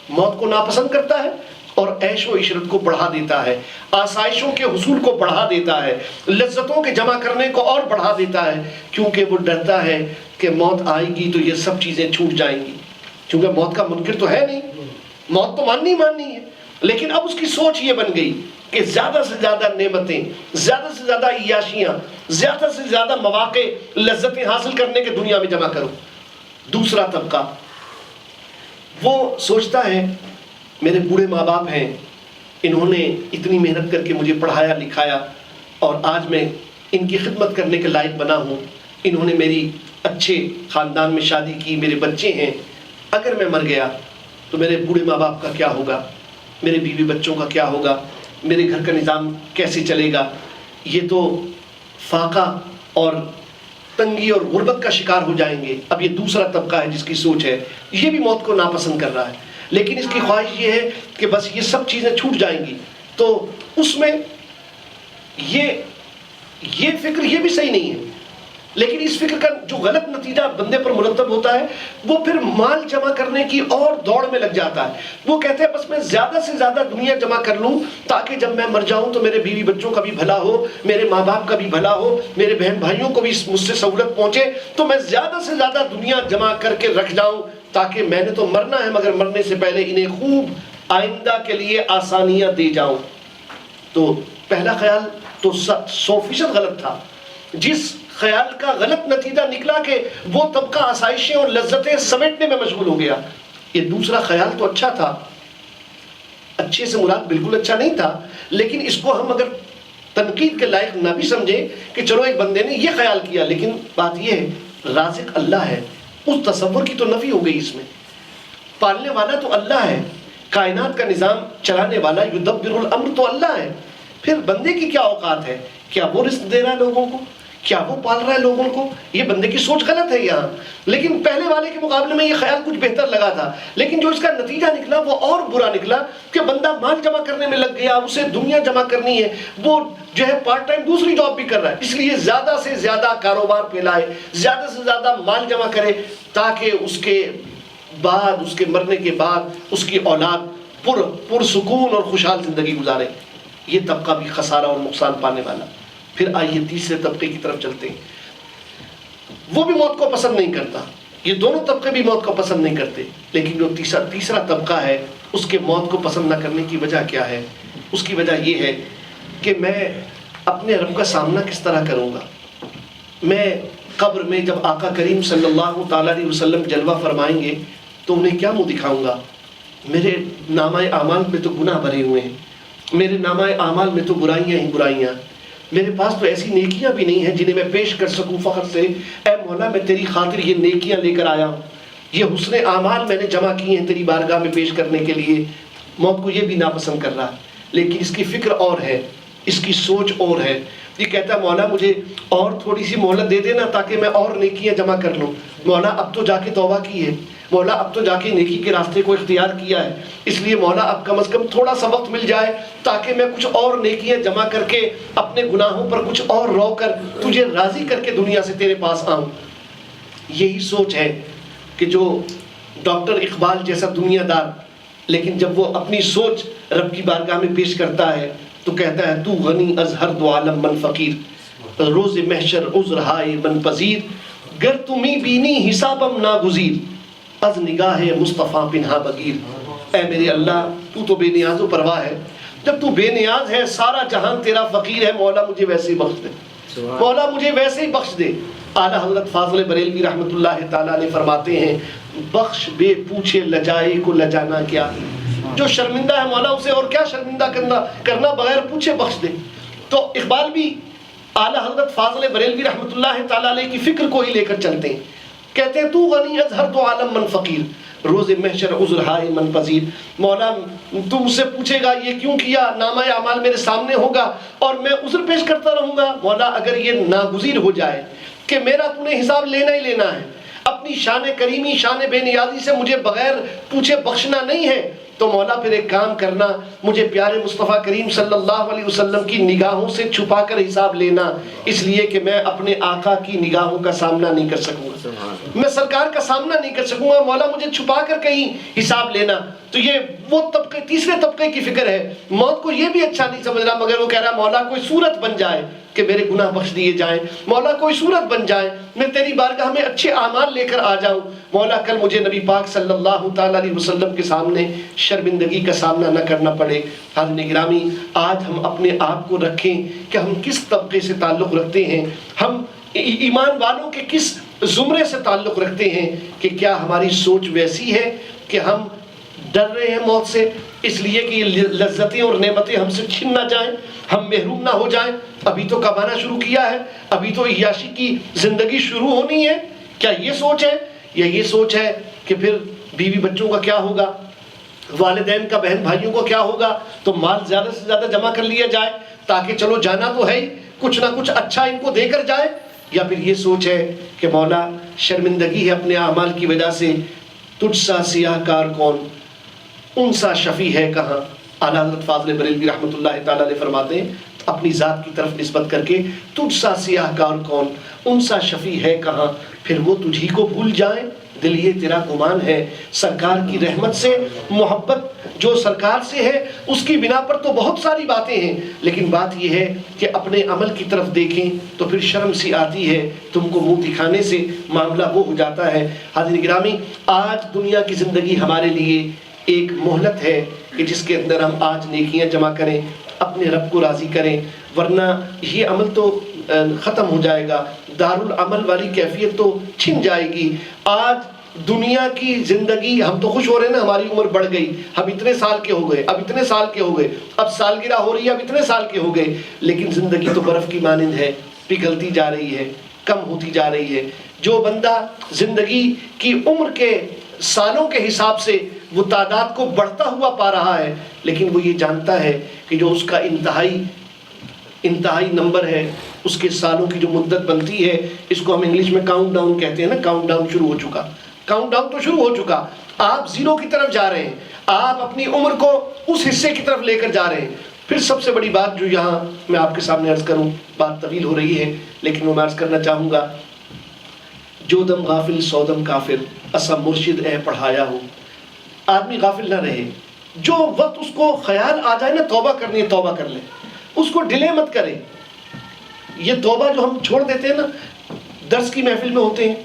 موت کو ناپسند کرتا ہے اور عیش و عشرت کو بڑھا دیتا ہے، آسائشوں کے حصول کو بڑھا دیتا ہے، لذتوں کے جمع کرنے کو اور بڑھا دیتا ہے، کیونکہ وہ ڈرتا ہے کہ موت آئے گی تو یہ سب چیزیں چھوٹ جائیں گی۔ کیونکہ موت کا منکر تو ہے نہیں، موت تو ماننی ہے، لیکن اب اس کی سوچ یہ بن گئی کہ زیادہ سے زیادہ نعمتیں، زیادہ سے زیادہ عیاشیاں، زیادہ سے زیادہ مواقع لذتیں حاصل کرنے کے دنیا میں جمع کرو۔ دوسرا طبقہ وہ سوچتا ہے میرے بوڑھے ماں باپ ہیں، انہوں نے اتنی محنت کر کے مجھے پڑھایا لکھایا اور آج میں ان کی خدمت کرنے کے لائق بنا ہوں، انہوں نے میری اچھے خاندان میں شادی کی، میرے بچے ہیں، اگر میں مر گیا تو میرے بوڑھے ماں باپ کا کیا ہوگا، میرے بیوی بچوں کا کیا ہوگا، میرے گھر کا نظام کیسے چلے گا؟ یہ تو فاقہ اور تنگی اور غربت کا شکار ہو جائیں گے۔ اب یہ دوسرا طبقہ ہے جس کی سوچ ہے، یہ بھی موت کو ناپسند کر رہا ہے، لیکن اس کی خواہش یہ ہے کہ بس یہ سب چیزیں چھوٹ جائیں گی۔ تو اس میں یہ فکر یہ بھی صحیح نہیں ہے، لیکن اس فکر کا جو غلط نتیجہ بندے پر مرتب ہوتا ہے وہ پھر مال جمع کرنے کی اور دوڑ میں لگ جاتا ہے۔ وہ کہتے ہیں بس میں زیادہ سے زیادہ دنیا جمع کر لوں تاکہ جب میں مر جاؤں تو میرے بیوی بچوں کا بھی بھلا ہو، میرے ماں باپ کا بھی بھلا ہو، میرے بہن بھائیوں کو بھی مجھ سے سہولت پہنچے، تو میں زیادہ سے زیادہ دنیا جمع کر کے رکھ جاؤں تاکہ میں نے تو مرنا ہے مگر مرنے سے پہلے انہیں خوب آئندہ کے لیے آسانیاں دے جاؤں۔ تو پہلا خیال تو 100% غلط تھا۔ جس خیال کا غلط نتیجہ نکلا کہ وہ طبقہ آسائشیں اور لذتیں سمیٹنے میں مشغول ہو گیا۔ یہ دوسرا خیال تو اچھا تھا، اچھے سے مراد بالکل اچھا نہیں تھا، لیکن اس کو ہم اگر تنقید کے لائق نہ بھی سمجھیں کہ چلو ایک بندے نے یہ خیال کیا، لیکن بات یہ ہے رازق اللہ ہے، اس تصور کی تو نفی ہو گئی اس میں۔ پالنے والا تو اللہ ہے، کائنات کا نظام چلانے والا یدبر الامر تو اللہ ہے، پھر بندے کی کیا اوقات ہے؟ کیا وہ رزق دے رہا ہے لوگوں کو؟ کیا وہ پال رہا ہے لوگوں کو؟ یہ بندے کی سوچ غلط ہے یہاں۔ لیکن پہلے والے کے مقابلے میں یہ خیال کچھ بہتر لگا تھا، لیکن جو اس کا نتیجہ نکلا وہ اور برا نکلا کہ بندہ مال جمع کرنے میں لگ گیا، اسے دنیا جمع کرنی ہے، وہ جو ہے پارٹ ٹائم دوسری جاب بھی کر رہا ہے، اس لیے زیادہ سے زیادہ کاروبار پھیلائے، زیادہ سے زیادہ مال جمع کرے تاکہ اس کے بعد، اس کے مرنے کے بعد اس کی اولاد پرسکون اور خوشحال زندگی گزارے۔ یہ طبقہ بھی خسارہ اور نقصان پانے والا۔ پھر آئیے تیسرے طبقے کی طرف چلتے ہیں۔ وہ بھی موت کو پسند نہیں کرتا، یہ دونوں طبقے بھی موت کو پسند نہیں کرتے، لیکن جو تیسرا طبقہ ہے اس کے موت کو پسند نہ کرنے کی وجہ کیا ہے؟ اس کی وجہ یہ ہے کہ میں اپنے رب کا سامنا کس طرح کروں گا؟ میں قبر میں جب آقا کریم صلی اللہ تعالیٰ علیہ وسلم جلوہ فرمائیں گے تو انہیں کیا منہ دکھاؤں گا؟ میرے نامہ اعمال میں تو گناہ بھرے ہوئے ہیں، میرے نامہ اعمال میں تو برائیاں ہی برائیاں، میرے پاس تو ایسی نیکیاں بھی نہیں ہیں جنہیں میں پیش کر سکوں فخر سے، اے مولا میں تیری خاطر یہ نیکیاں لے کر آیا ہوں، یہ حسن اعمال میں نے جمع کی ہیں تیری بارگاہ میں پیش کرنے کے لیے۔ موت کو یہ بھی ناپسند کر رہا، لیکن اس کی فکر اور ہے، اس کی سوچ اور ہے۔ یہ کہتا ہے مولا مجھے اور تھوڑی سی مہلت دے دینا تاکہ میں اور نیکیاں جمع کر لوں۔ مولا اب تو جا کے توبہ کی ہے، مولا اب تو جا کے نیکی کے راستے کو اختیار کیا ہے، اس لیے مولا اب کم از کم تھوڑا سا وقت مل جائے تاکہ میں کچھ اور نیکیاں جمع کر کے اپنے گناہوں پر کچھ اور رو کر تجھے راضی کر کے دنیا سے تیرے پاس آؤں۔ یہی سوچ ہے کہ جو ڈاکٹر اقبال جیسا دنیا دار، لیکن جب وہ اپنی سوچ رب کی بارگاہ میں پیش کرتا ہے تو کہتا ہے تو غنی از ہر دو عالم من فقیر، روز محشر عذر ہائے من پذیر، گر تمی بینی حسابم ناگزیر، از نگاہ مصطفیٰ پنہا بگیر۔ اے میرے اللہ تو تو بے نیاز و پرواہ ہے، جب تو بے نیاز ہے سارا جہان تیرا فقیر ہے، مولا مجھے ویسے ہی بخش دے، مولا مجھے ویسے ہی بخش دے۔ اعلیٰ حضرت فاضل بریلوی رحمۃ اللہ تعالیٰ علیہ فرماتے ہیں بخش بے پوچھے لجائے کو لجانا کیا، جو شرمندہ ہے مولا اسے اور کیا شرمندہ کرنا بغیر پوچھے بخش دے۔ تو اقبال بھی اعلیٰ حضرت فاضل بریلوی رحمۃ اللہ تعالیٰ علیہ کی فکر کو ہی لے کر چلتے ہیں، کہتے ہیں تو غنی از ہر دو عالم من فقیر، روز محشر عذر ہائے من پذیر، مولا تم مجھ سے پوچھے گا یہ کیوں کیا، نامہ اعمال میرے سامنے ہوگا اور میں عذر پیش کرتا رہوں گا۔ مولا اگر یہ ناگزیر ہو جائے کہ میرا تو نے حساب لینا ہی لینا ہے، اپنی شان کریمی شان بے نیازی سے مجھے بغیر پوچھے بخشنا نہیں ہے، تو مولا پھر ایک کام کرنا، مجھے پیارے مصطفیٰ کریم صلی اللہ علیہ وسلم کی نگاہوں سے چھپا کر حساب لینا، اس لیے کہ میں اپنے آقا کی نگاہوں کا سامنا نہیں کر سکوں گا، میں سرکار کا سامنا نہیں کر سکوں گا، مولا مجھے چھپا کر کہیں حساب لینا۔ تو یہ وہ طبقے، تیسرے طبقے کی فکر ہے، موت کو یہ بھی اچھا نہیں سمجھ رہا، مگر وہ کہہ رہا مولا کوئی صورت بن جائے کہ میرے گناہ بخش دیے جائیں، مولا کوئی صورت بن جائے میں تیری بارگاہ میں اچھے اعمال لے کر آ جاؤں، مولا کل مجھے نبی پاک صلی اللہ تعالیٰ علیہ وسلم کے سامنے شرمندگی کا سامنا نہ کرنا پڑے۔ حاضرین گرامی، آج ہم اپنے آپ کو رکھیں کہ ہم کس طبقے سے تعلق رکھتے ہیں، ہم ایمان والوں کے کس زمرے سے تعلق رکھتے ہیں، کہ کیا ہماری سوچ ویسی ہے کہ ہم ڈر رہے ہیں موت سے اس لیے کہ یہ لذتیں اور نعمتیں ہم سے چھن نہ جائیں، ہم محروم نہ ہو جائیں، ابھی تو کمانا شروع کیا ہے، ابھی تو عیاشی کی زندگی شروع ہونی ہے، کیا یہ سوچ ہے؟ یا یہ سوچ ہے کہ پھر بیوی بچوں کا کیا ہوگا، والدین کا، بہن بھائیوں کو کیا ہوگا، تو مال زیادہ سے زیادہ جمع کر لیا جائے تاکہ چلو جانا تو ہے ہی، کچھ نہ کچھ اچھا ان کو دے کر جائے؟ یا پھر یہ سوچ ہے کہ مولا شرمندگی ہے اپنے اعمال کی وجہ سے، تجھ سا سیاہ کار کون، ان سا شفیع ہے کہاں؟ اعلیٰ حضرت فاضل بریلوی رحمۃ اللہ تعالیٰ علیہ فرماتے ہیں اپنی ذات کی طرف نسبت کر کے، تجھ سا سیاہ کار کون، ان سا شفیع ہے کہاں، پھر وہ تجھی کو بھول جائیں، دل یہ تیرا گمان ہے۔ سرکار کی رحمت سے محبت جو سرکار سے ہے اس کی بنا پر تو بہت ساری باتیں ہیں، لیکن بات یہ ہے کہ اپنے عمل کی طرف دیکھیں تو پھر شرم سی آتی ہے، تم کو منہ دکھانے سے معاملہ وہ ہو جاتا ہے۔ حاضرین گرامی، آج دنیا کی زندگی ہمارے لیے ایک مہلت ہے کہ جس کے اندر ہم آج نیکیاں جمع کریں، اپنے رب کو راضی کریں، ورنہ یہ عمل تو ختم ہو جائے گا، دارالعمل والی کیفیت تو چھن جائے گی۔ آج دنیا کی زندگی، ہم تو خوش ہو رہے ہیں نا، ہماری عمر بڑھ گئی، ہم اتنے سال کے ہو گئے، اب اتنے سال کے ہو گئے، اب سالگرہ ہو رہی ہے، اب اتنے سال کے ہو گئے، لیکن زندگی تو برف کی مانند ہے، پگھلتی جا رہی ہے، کم ہوتی جا رہی ہے۔ جو بندہ زندگی کی عمر کے سالوں کے حساب سے وہ تعداد کو بڑھتا ہوا پا رہا ہے، لیکن وہ یہ جانتا ہے کہ جو اس کا انتہائی نمبر ہے، اس کے سالوں کی جو مدت بنتی ہے، اس کو ہم انگلش میں کاؤنٹ ڈاؤن کہتے ہیں نا، کاؤنٹ ڈاؤن شروع ہو چکا، کاؤنٹ ڈاؤن تو شروع ہو چکا، آپ زیرو کی طرف جا رہے ہیں، آپ اپنی عمر کو اس حصے کی طرف لے کر جا رہے ہیں۔ پھر سب سے بڑی بات جو یہاں میں آپ کے سامنے عرض کروں، بات طویل ہو رہی ہے لیکن میں عرض کرنا چاہوں گا، جو دم غافل سو دم کافر، اسا مرشد اے پڑھایا ہو۔ آدمی غافل نہ رہے، جو وقت اس کو خیال آ جائے نا توبہ کرنی ہے، توبہ کر لے، اس کو ڈیلے مت کرے۔ یہ توبہ جو ہم چھوڑ دیتے ہیں نا، درس کی محفل میں ہوتے ہیں،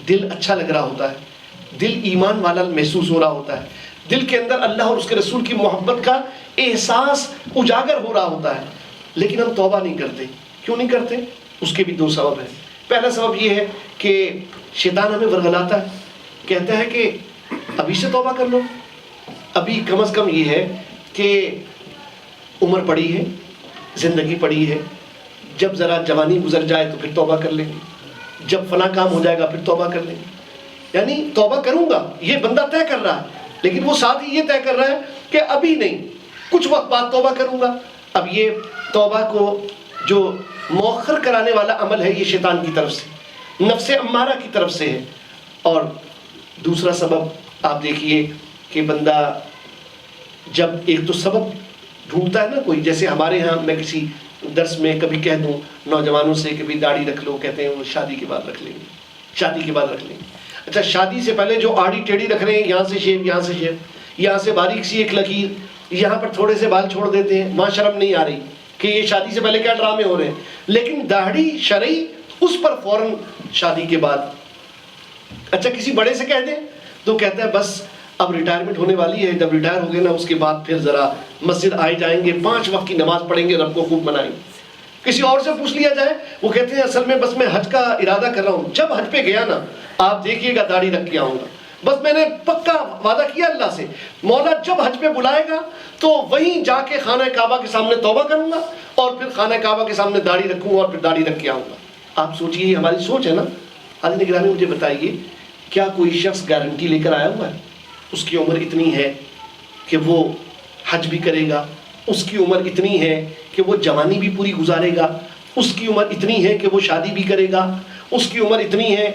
دل اچھا لگ رہا ہوتا ہے، دل ایمان والا محسوس ہو رہا ہوتا ہے، دل کے اندر اللہ اور اس کے رسول کی محبت کا احساس اجاگر ہو رہا ہوتا ہے، لیکن ہم توبہ نہیں کرتے۔ کیوں نہیں کرتے؟ اس کے بھی دو سبب ہیں۔ پہلا سبب یہ ہے کہ شیطان ہمیں ورغلاتا ہے، کہتا ہے کہ ابھی سے توبہ کر لو، ابھی کم از کم یہ ہے کہ عمر پڑی ہے، زندگی پڑی ہے، جب ذرا جوانی گزر جائے تو پھر توبہ کر لیں گے، جب فلاں کام ہو جائے گا پھر توبہ کر لیں گے۔ یعنی توبہ کروں گا یہ بندہ طے کر رہا ہے، لیکن وہ ساتھ ہی یہ طے کر رہا ہے کہ ابھی نہیں، کچھ وقت بعد توبہ کروں گا۔ اب یہ توبہ کو جو مؤخر کرانے والا عمل ہے، یہ شیطان کی طرف سے، نفس امارہ کی طرف سے ہے۔ اور دوسرا سبب آپ دیکھیے کہ بندہ جب ایک تو سبب ڈھونڈتا ہے نا کوئی، جیسے ہمارے ہاں میں کسی درس میں کبھی کہہ دوں نوجوانوں سے کہ بھی داڑھی رکھ لو، کہتے ہیں وہ شادی کے بعد رکھ لیں گے، شادی کے بعد رکھ لیں گے۔ اچھا، شادی سے پہلے جو آڑی ٹیڑھی رکھ رہے ہیں، یہاں سے شیو، یہاں سے شیو، یہاں سے باریک سی ایک لکیر، یہاں پر تھوڑے سے بال چھوڑ دیتے ہیں، وہاں شرم نہیں آ رہی کہ یہ شادی سے پہلے کیا ڈرامے ہو رہے ہیں، لیکن داڑھی شرعی اس پر فوراً شادی کے بعد۔ اچھا، کسی بڑے سے کہہ دیں تو کہتا ہے بس اب ریٹائرمنٹ ہونے والی ہے، جب ریٹائر ہو گئے نا اس کے بعد پھر ذرا مسجد آئے جائیں گے، 5 وقت کی نماز پڑھیں گے، رب کو خوب منائیں گے۔ کسی اور سے پوچھ لیا جائے، وہ کہتے ہیں اصل میں بس میں حج کا ارادہ کر رہا ہوں، جب حج پہ گیا نا آپ دیکھیے گا داڑھی رکھ کے آؤں گا، بس میں نے پکا وعدہ کیا اللہ سے، مولا جب حج پہ بلائے گا تو وہیں جا کے خانہ کعبہ کے سامنے توبہ کروں گا اور پھر خانہ کعبہ کے سامنے داڑھی رکھوں گا اور پھر داڑھی رکھ کے آؤں گا۔ آپ سوچئے، یہ ہماری سوچ ہے نا۔ حاضرین گرامی، مجھے بتائیے کیا کوئی شخص گارنٹی لے کر آیا ہوا ہے؟ اس کی عمر اتنی ہے کہ وہ حج بھی کرے گا، اس کی عمر اتنی ہے کہ وہ جوانی بھی پوری گزارے گا، اس کی عمر اتنی ہے کہ وہ شادی بھی کرے گا، اس کی عمر اتنی ہے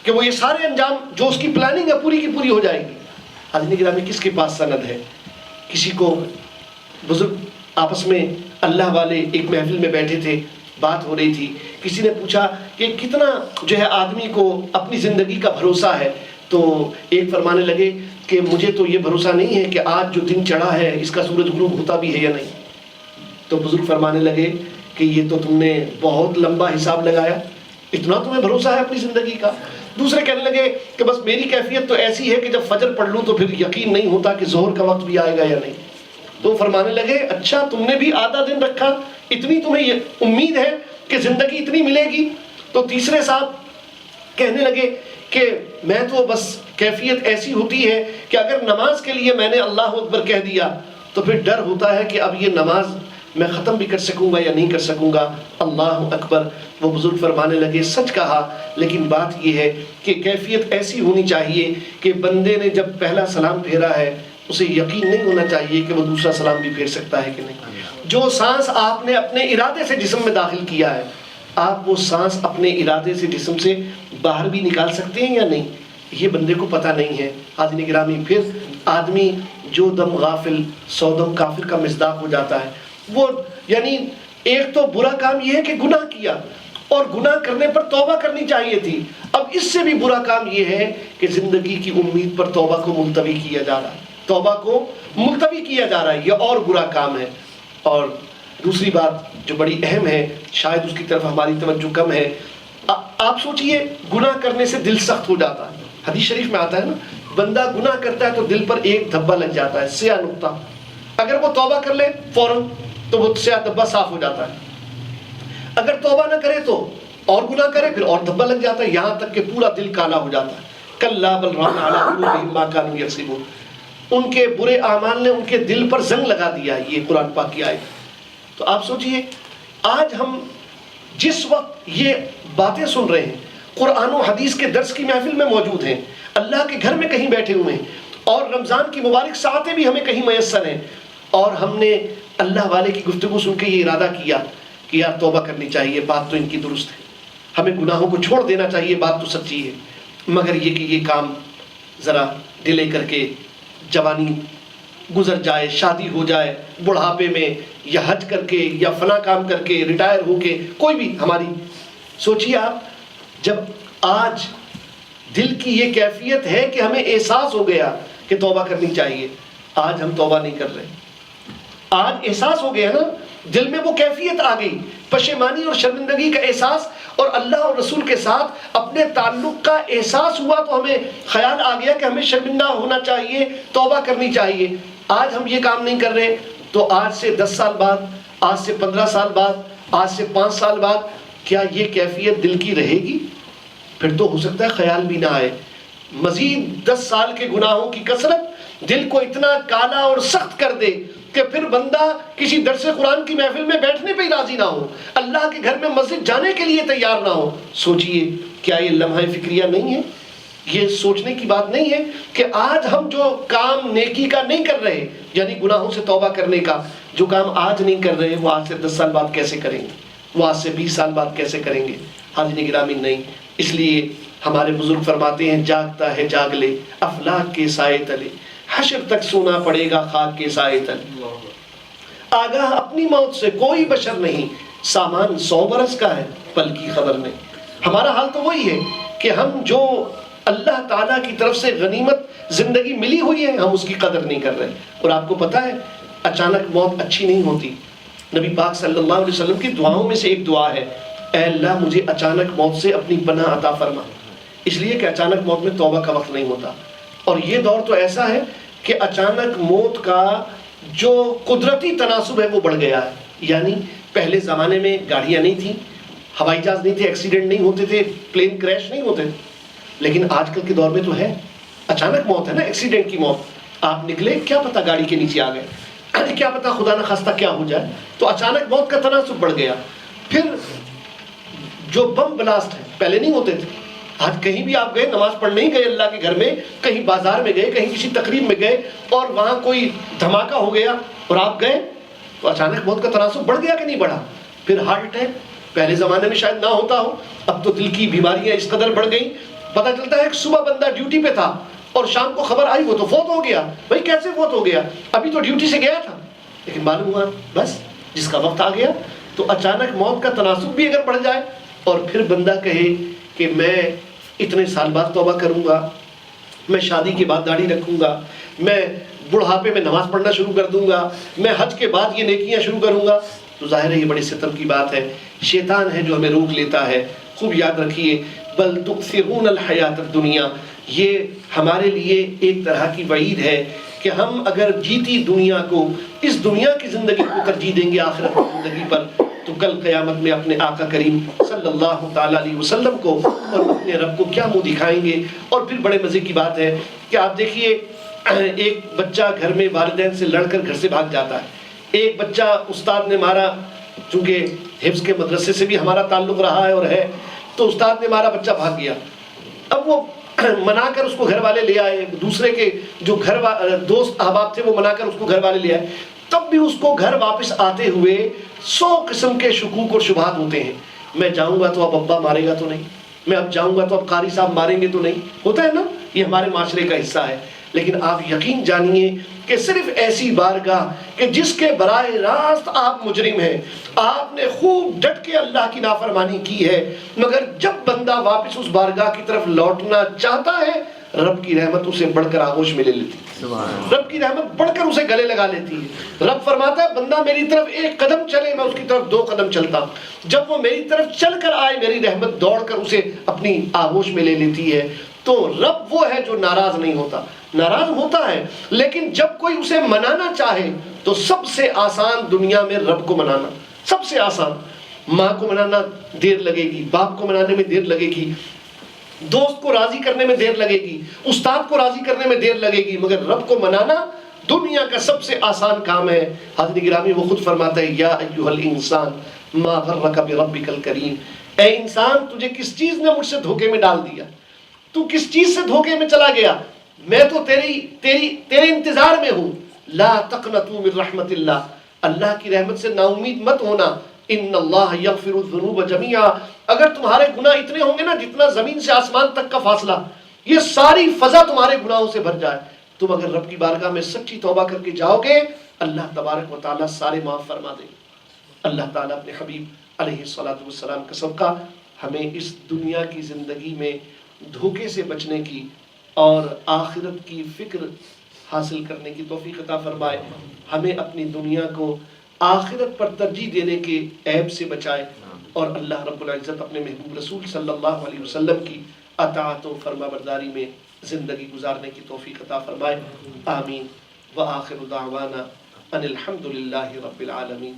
کہ وہ یہ سارے انجام جو اس کی پلاننگ ہے پوری کی پوری ہو جائے گی؟ حاضرین گرامی، کس کے پاس سند ہے؟ کسی کو بزرگ آپس میں اللہ والے ایک محفل میں بیٹھے تھے، بات ہو رہی تھی، کسی نے پوچھا کہ کتنا جو ہے آدمی کو اپنی زندگی کا بھروسہ ہے، تو ایک فرمانے لگے کہ مجھے تو یہ بھروسہ نہیں ہے کہ آج جو دن چڑھا ہے اس کا سورج غروب ہوتا بھی ہے یا نہیں۔ تو بزرگ فرمانے لگے کہ یہ تو تم نے بہت لمبا حساب لگایا، اتنا تمہیں بھروسہ ہے اپنی زندگی کا؟ دوسرے کہنے لگے کہ بس میری کیفیت تو ایسی ہے کہ جب فجر پڑھ لوں تو پھر یقین نہیں ہوتا کہ ظہر کا وقت بھی آئے گا یا نہیں۔ تو فرمانے لگے اچھا تم نے بھی آدھا دن رکھا، اتنی تمہیں امید ہے کہ زندگی اتنی ملے گی؟ تو تیسرے صاحب کہنے لگے کہ میں تو بس کیفیت ایسی ہوتی ہے کہ اگر نماز کے لیے میں نے اللہ اکبر کہہ دیا تو پھر ڈر ہوتا ہے کہ اب یہ نماز میں ختم بھی کر سکوں گا یا نہیں کر سکوں گا، اللہ اکبر۔ وہ بزرگ فرمانے لگے سچ کہا، لیکن بات یہ ہے کہ کیفیت ایسی ہونی چاہیے کہ بندے نے جب پہلا سلام پھیرا ہے اسے یقین نہیں ہونا چاہیے کہ وہ دوسرا سلام بھی پھیر سکتا ہے کہ نہیں۔ جو سانس آپ نے اپنے ارادے سے جسم میں داخل کیا ہے، آپ وہ سانس اپنے ارادے سے جسم سے باہر بھی نکال سکتے ہیں یا نہیں، یہ بندے کو پتہ نہیں ہے۔ حاضرین گرامی، پھر آدمی جو دم غافل سو دم کافر کا مصداق ہو جاتا ہے۔ وہ یعنی ایک تو برا کام یہ ہے کہ گناہ کیا، اور گناہ کرنے پر توبہ کرنی چاہیے تھی، اب اس سے بھی برا کام یہ ہے کہ زندگی کی امید پر توبہ کو ملتوی کیا جا رہا ہے، توبہ کو ملتوی کیا جا رہا ہے، یہ اور برا کام ہے۔ اور دوسری بات جو بڑی اہم ہے، شاید اس کی طرف ہماری توجہ کم ہے، آپ سوچئے گناہ کرنے سے دل سخت ہو جاتا ہے، حدیث شریف میں آتا ہے نا، بندہ گناہ کرتا ہے تو دل پر ایک دھبا لگ جاتا ہے، سیاہ نقطہ، اگر وہ توبہ کر لے فوراً تو وہ سیاہ دھبا صاف ہو جاتا ہے، اگر توبہ نہ کرے تو اور گناہ کرے پھر اور دھبا لگ جاتا ہے، یہاں تک کہ پورا دل کالا ہو جاتا ہے۔ کلا بل ران علی قلوبہم ما کانوا یکسبون، ان کے برے اعمال نے ان کے دل پر زنگ لگا دیا، یہ قرآن پاک کی آیت۔ تو آپ سوچئے آج ہم جس وقت یہ باتیں سن رہے ہیں، قرآن و حدیث کے درس کی محفل میں موجود ہیں، اللہ کے گھر میں کہیں بیٹھے ہوئے ہیں، اور رمضان کی مبارک ساعتیں بھی ہمیں کہیں میسر ہیں، اور ہم نے اللہ والے کی گفتگو سن کے یہ ارادہ کیا کہ یار توبہ کرنی چاہیے، بات تو ان کی درست ہے، ہمیں گناہوں کو چھوڑ دینا چاہیے، بات تو سچی ہے، مگر یہ کہ یہ کام ذرا ڈیلے کر کے جوانی گزر جائے، شادی ہو جائے بڑھاپے میں، یا حج کر کے یا فلاں کام کر کے ریٹائر ہو کے، کوئی بھی ہماری سوچیے آپ، جب آج دل کی یہ کیفیت ہے کہ ہمیں احساس ہو گیا کہ توبہ کرنی چاہیے، آج ہم توبہ نہیں کر رہے، آج احساس ہو گیا نا، دل میں وہ کیفیت آ گئی، پشیمانی اور شرمندگی کا احساس، اور اللہ اور رسول کے ساتھ اپنے تعلق کا احساس ہوا تو ہمیں خیال آ گیا کہ ہمیں شرمندہ ہونا چاہیے، توبہ کرنی چاہیے۔ آج ہم یہ کام نہیں کر رہے تو آج سے 10 سال بعد، آج سے 15 سال بعد، آج سے 5 سال بعد کیا یہ کیفیت دل کی رہے گی؟ پھر تو ہو سکتا ہے خیال بھی نہ آئے، مزید 10 سال کے گناہوں کی کثرت دل کو اتنا کالا اور سخت کر دے کہ پھر بندہ کسی درس قرآن کی محفل میں بیٹھنے پہ ہی راضی نہ ہو، اللہ کے گھر میں مسجد جانے کے لیے تیار نہ ہو۔ سوچئے کیا یہ لمحہ فکریہ نہیں ہے؟ یہ سوچنے کی بات نہیں ہے کہ آج ہم جو کام نیکی کا نہیں کر رہے، یعنی گناہوں سے توبہ کرنے کا جو کام آج نہیں کر رہے، وہ آج سے 10 سال بعد کیسے کریں گے، وہ آج سے 20 سال بعد کیسے کریں گے؟ حاضرین گرامی، نہیں۔ اس لیے ہمارے بزرگ فرماتے ہیں جاگتا ہے جاگ لے افلاک کے سائے تلے، حشر تک سونا پڑے گا خاک کے سائے تلے، آگاہ اپنی موت سے کوئی بشر نہیں، سامان 100 برس کا ہے پل کی خبر نہیں۔ ہمارا حال تو وہی ہے کہ ہم جو اللہ تعالیٰ کی طرف سے غنیمت زندگی ملی ہوئی ہے، ہم اس کی قدر نہیں کر رہے۔ اور آپ کو پتہ ہے اچانک موت اچھی نہیں ہوتی، نبی پاک صلی اللہ علیہ وسلم کی دعاؤں میں سے ایک دعا ہے، اے اللہ مجھے اچانک موت سے اپنی پناہ عطا فرما، اس لیے کہ اچانک موت میں توبہ کا وقت نہیں ہوتا۔ اور یہ دور تو ایسا ہے کہ اچانک موت کا جو قدرتی تناسب ہے وہ بڑھ گیا ہے، یعنی پہلے زمانے میں گاڑیاں نہیں تھیں، ہوائی جہاز نہیں تھے، ایکسیڈنٹ نہیں ہوتے تھے، پلین کریش نہیں ہوتے، لیکن آج کل کے دور میں تو ہے اچانک موت ہے نا، ایکسیڈنٹ کی موت، آپ نکلے کیا پتہ گاڑی کے نیچے آ گئے، کیا پتہ خدا نہ خواستہ کیا ہو جائے، تو اچانک موت کا تناسب بڑھ گیا۔ پھر جو بم بلاسٹ ہے پہلے نہیں ہوتے تھے، آج کہیں بھی آپ گئے نماز پڑھنے ہی گئے اللہ کے گھر میں، کہیں بازار میں گئے، کہیں کسی تقریب میں گئے اور وہاں کوئی دھماکہ ہو گیا اور آپ گئے تو اچانک موت کا تناسب بڑھ گیا کہ نہیں بڑھا؟ پھر ہارٹ اٹیک، پہلے زمانے میں شاید نہ ہوتا ہو، اب تو دل کی بیماریاں اس قدر بڑھ گئیں. پتہ چلتا ہے کہ صبح بندہ ڈیوٹی پہ تھا اور شام کو خبر آئی وہ تو فوت ہو گیا. بھائی کیسے فوت ہو گیا؟ ابھی تو ڈیوٹی سے گیا تھا، لیکن معلوم ہوا بس جس کا وقت آ گیا. تو اچانک موت کا تناسب بھی اگر بڑھ جائے اور پھر بندہ کہے کہ میں اتنے سال بعد توبہ کروں گا، میں شادی کے بعد داڑھی رکھوں گا، میں بڑھاپے میں نماز پڑھنا شروع کر دوں گا، میں حج کے بعد یہ نیکیاں شروع کروں گا، تو ظاہر ہے یہ بڑی ستم کی بات ہے. شیطان ہے جو ہمیں روک لیتا ہے. خوب یاد رکھیے، بل تؤثرون الحیات الدنیا، یہ ہمارے لیے ایک طرح کی وعید ہے کہ ہم اگر جیتی دنیا کو، اس دنیا کی زندگی کو ترجیح دیں گے آخرت کی زندگی پر، تو کل قیامت میں اپنے آقا کریم صلی اللہ تعالیٰ علیہ وسلم کو اور اپنے رب کو کیا منہ دکھائیں گے. اور پھر بڑے مزے کی بات ہے کہ آپ دیکھیے، ایک بچہ گھر میں والدین سے لڑ کر گھر سے بھاگ جاتا ہے. ایک بچہ استاد نے مارا، چونکہ حفظ کے مدرسے سے بھی ہمارا تعلق رہا ہے اور ہے، تو استاد نے مارا، بچہ بھاگ گیا. اب وہ منا کر اس کو گھر والے لے آئے، دوسرے کے جو دوست احباب تھے وہ منا کر اس کو گھر والے لے آئے. تب بھی اس کو گھر واپس آتے ہوئے 100 قسم کے شکوک اور شبہات ہوتے ہیں. میں جاؤں گا تو اب ابا مارے گا تو نہیں، میں اب جاؤں گا تو اب قاری صاحب ماریں گے تو نہیں. ہوتا ہے نا، یہ ہمارے معاشرے کا حصہ ہے. لیکن آپ یقین جانیے کہ صرف ایسی بارگاہ کہ جس کے براہ راست آپ مجرم ہیں، آپ نے خوب ڈٹ کے اللہ کی نافرمانی کی ہے، مگر جب بندہ واپس اس بارگاہ کی طرف لوٹنا چاہتا ہے، رب کی رحمت اسے بڑھ کر آغوش میں لے لیتی ہے، رب کی رحمت بڑھ کر اسے گلے لگا لیتی ہے. رب فرماتا ہے بندہ میری طرف 1 قدم چلے، میں اس کی طرف 2 قدم چلتا ہوں. جب وہ میری طرف چل کر آئے، میری رحمت دوڑ کر اسے اپنی آغوش میں لے لیتی ہے. تو رب وہ ہے جو ناراض نہیں ہوتا، ناراض ہوتا ہے لیکن جب کوئی اسے منانا چاہے تو سب سے آسان دنیا میں رب کو منانا، سب سے آسان. ماں کو منانا دیر لگے گی، باپ کو منانے میں دیر لگے گی، دوست کو راضی کرنے میں دیر لگے گی، استاد کو راضی کرنے میں دیر لگے گی، مگر رب کو منانا دنیا کا سب سے آسان کام ہے. حضرت گرامی وہ خود فرماتا ہے، یا ایھا الانسان ما غرک بربک الکریم، اے انسان تجھے کس چیز نے مجھ سے دھوکے میں ڈال دیا، تو کس چیز سے دھوکے میں چلا گیا، میں تو تیرے انتظار میں ہوں. لا تقنطوا من رحمت اللہ، اللہ کی رحمت سے نا امید مت ہونا. ان اللہ یغفر الذنوب جميعا، اگر تمہارے گناہ اتنے ہوں گے نا جتنا زمین سے آسمان تک کا فاصلہ، یہ ساری فضا تمہارے گناہوں سے بھر جائے، تم اگر رب کی بارگاہ میں سچی توبہ کر کے جاؤ گے، اللہ تبارک و تعالیٰ سارے معاف فرما دے. اللہ تعالیٰ اپنے حبیب علیہ الصلوۃ والسلام کا صدقہ ہمیں اس دنیا کی زندگی میں دھوکے سے بچنے کی اور آخرت کی فکر حاصل کرنے کی توفیق عطا فرمائے. ہمیں اپنی دنیا کو آخرت پر ترجیح دینے کے عیب سے بچائے، اور اللہ رب العزت اپنے محبوب رسول صلی اللہ علیہ وسلم کی اطاعت و فرما برداری میں زندگی گزارنے کی توفیق عطا فرمائے. آمین. وآخر دعوانا ان الحمد للہ رب العالمین.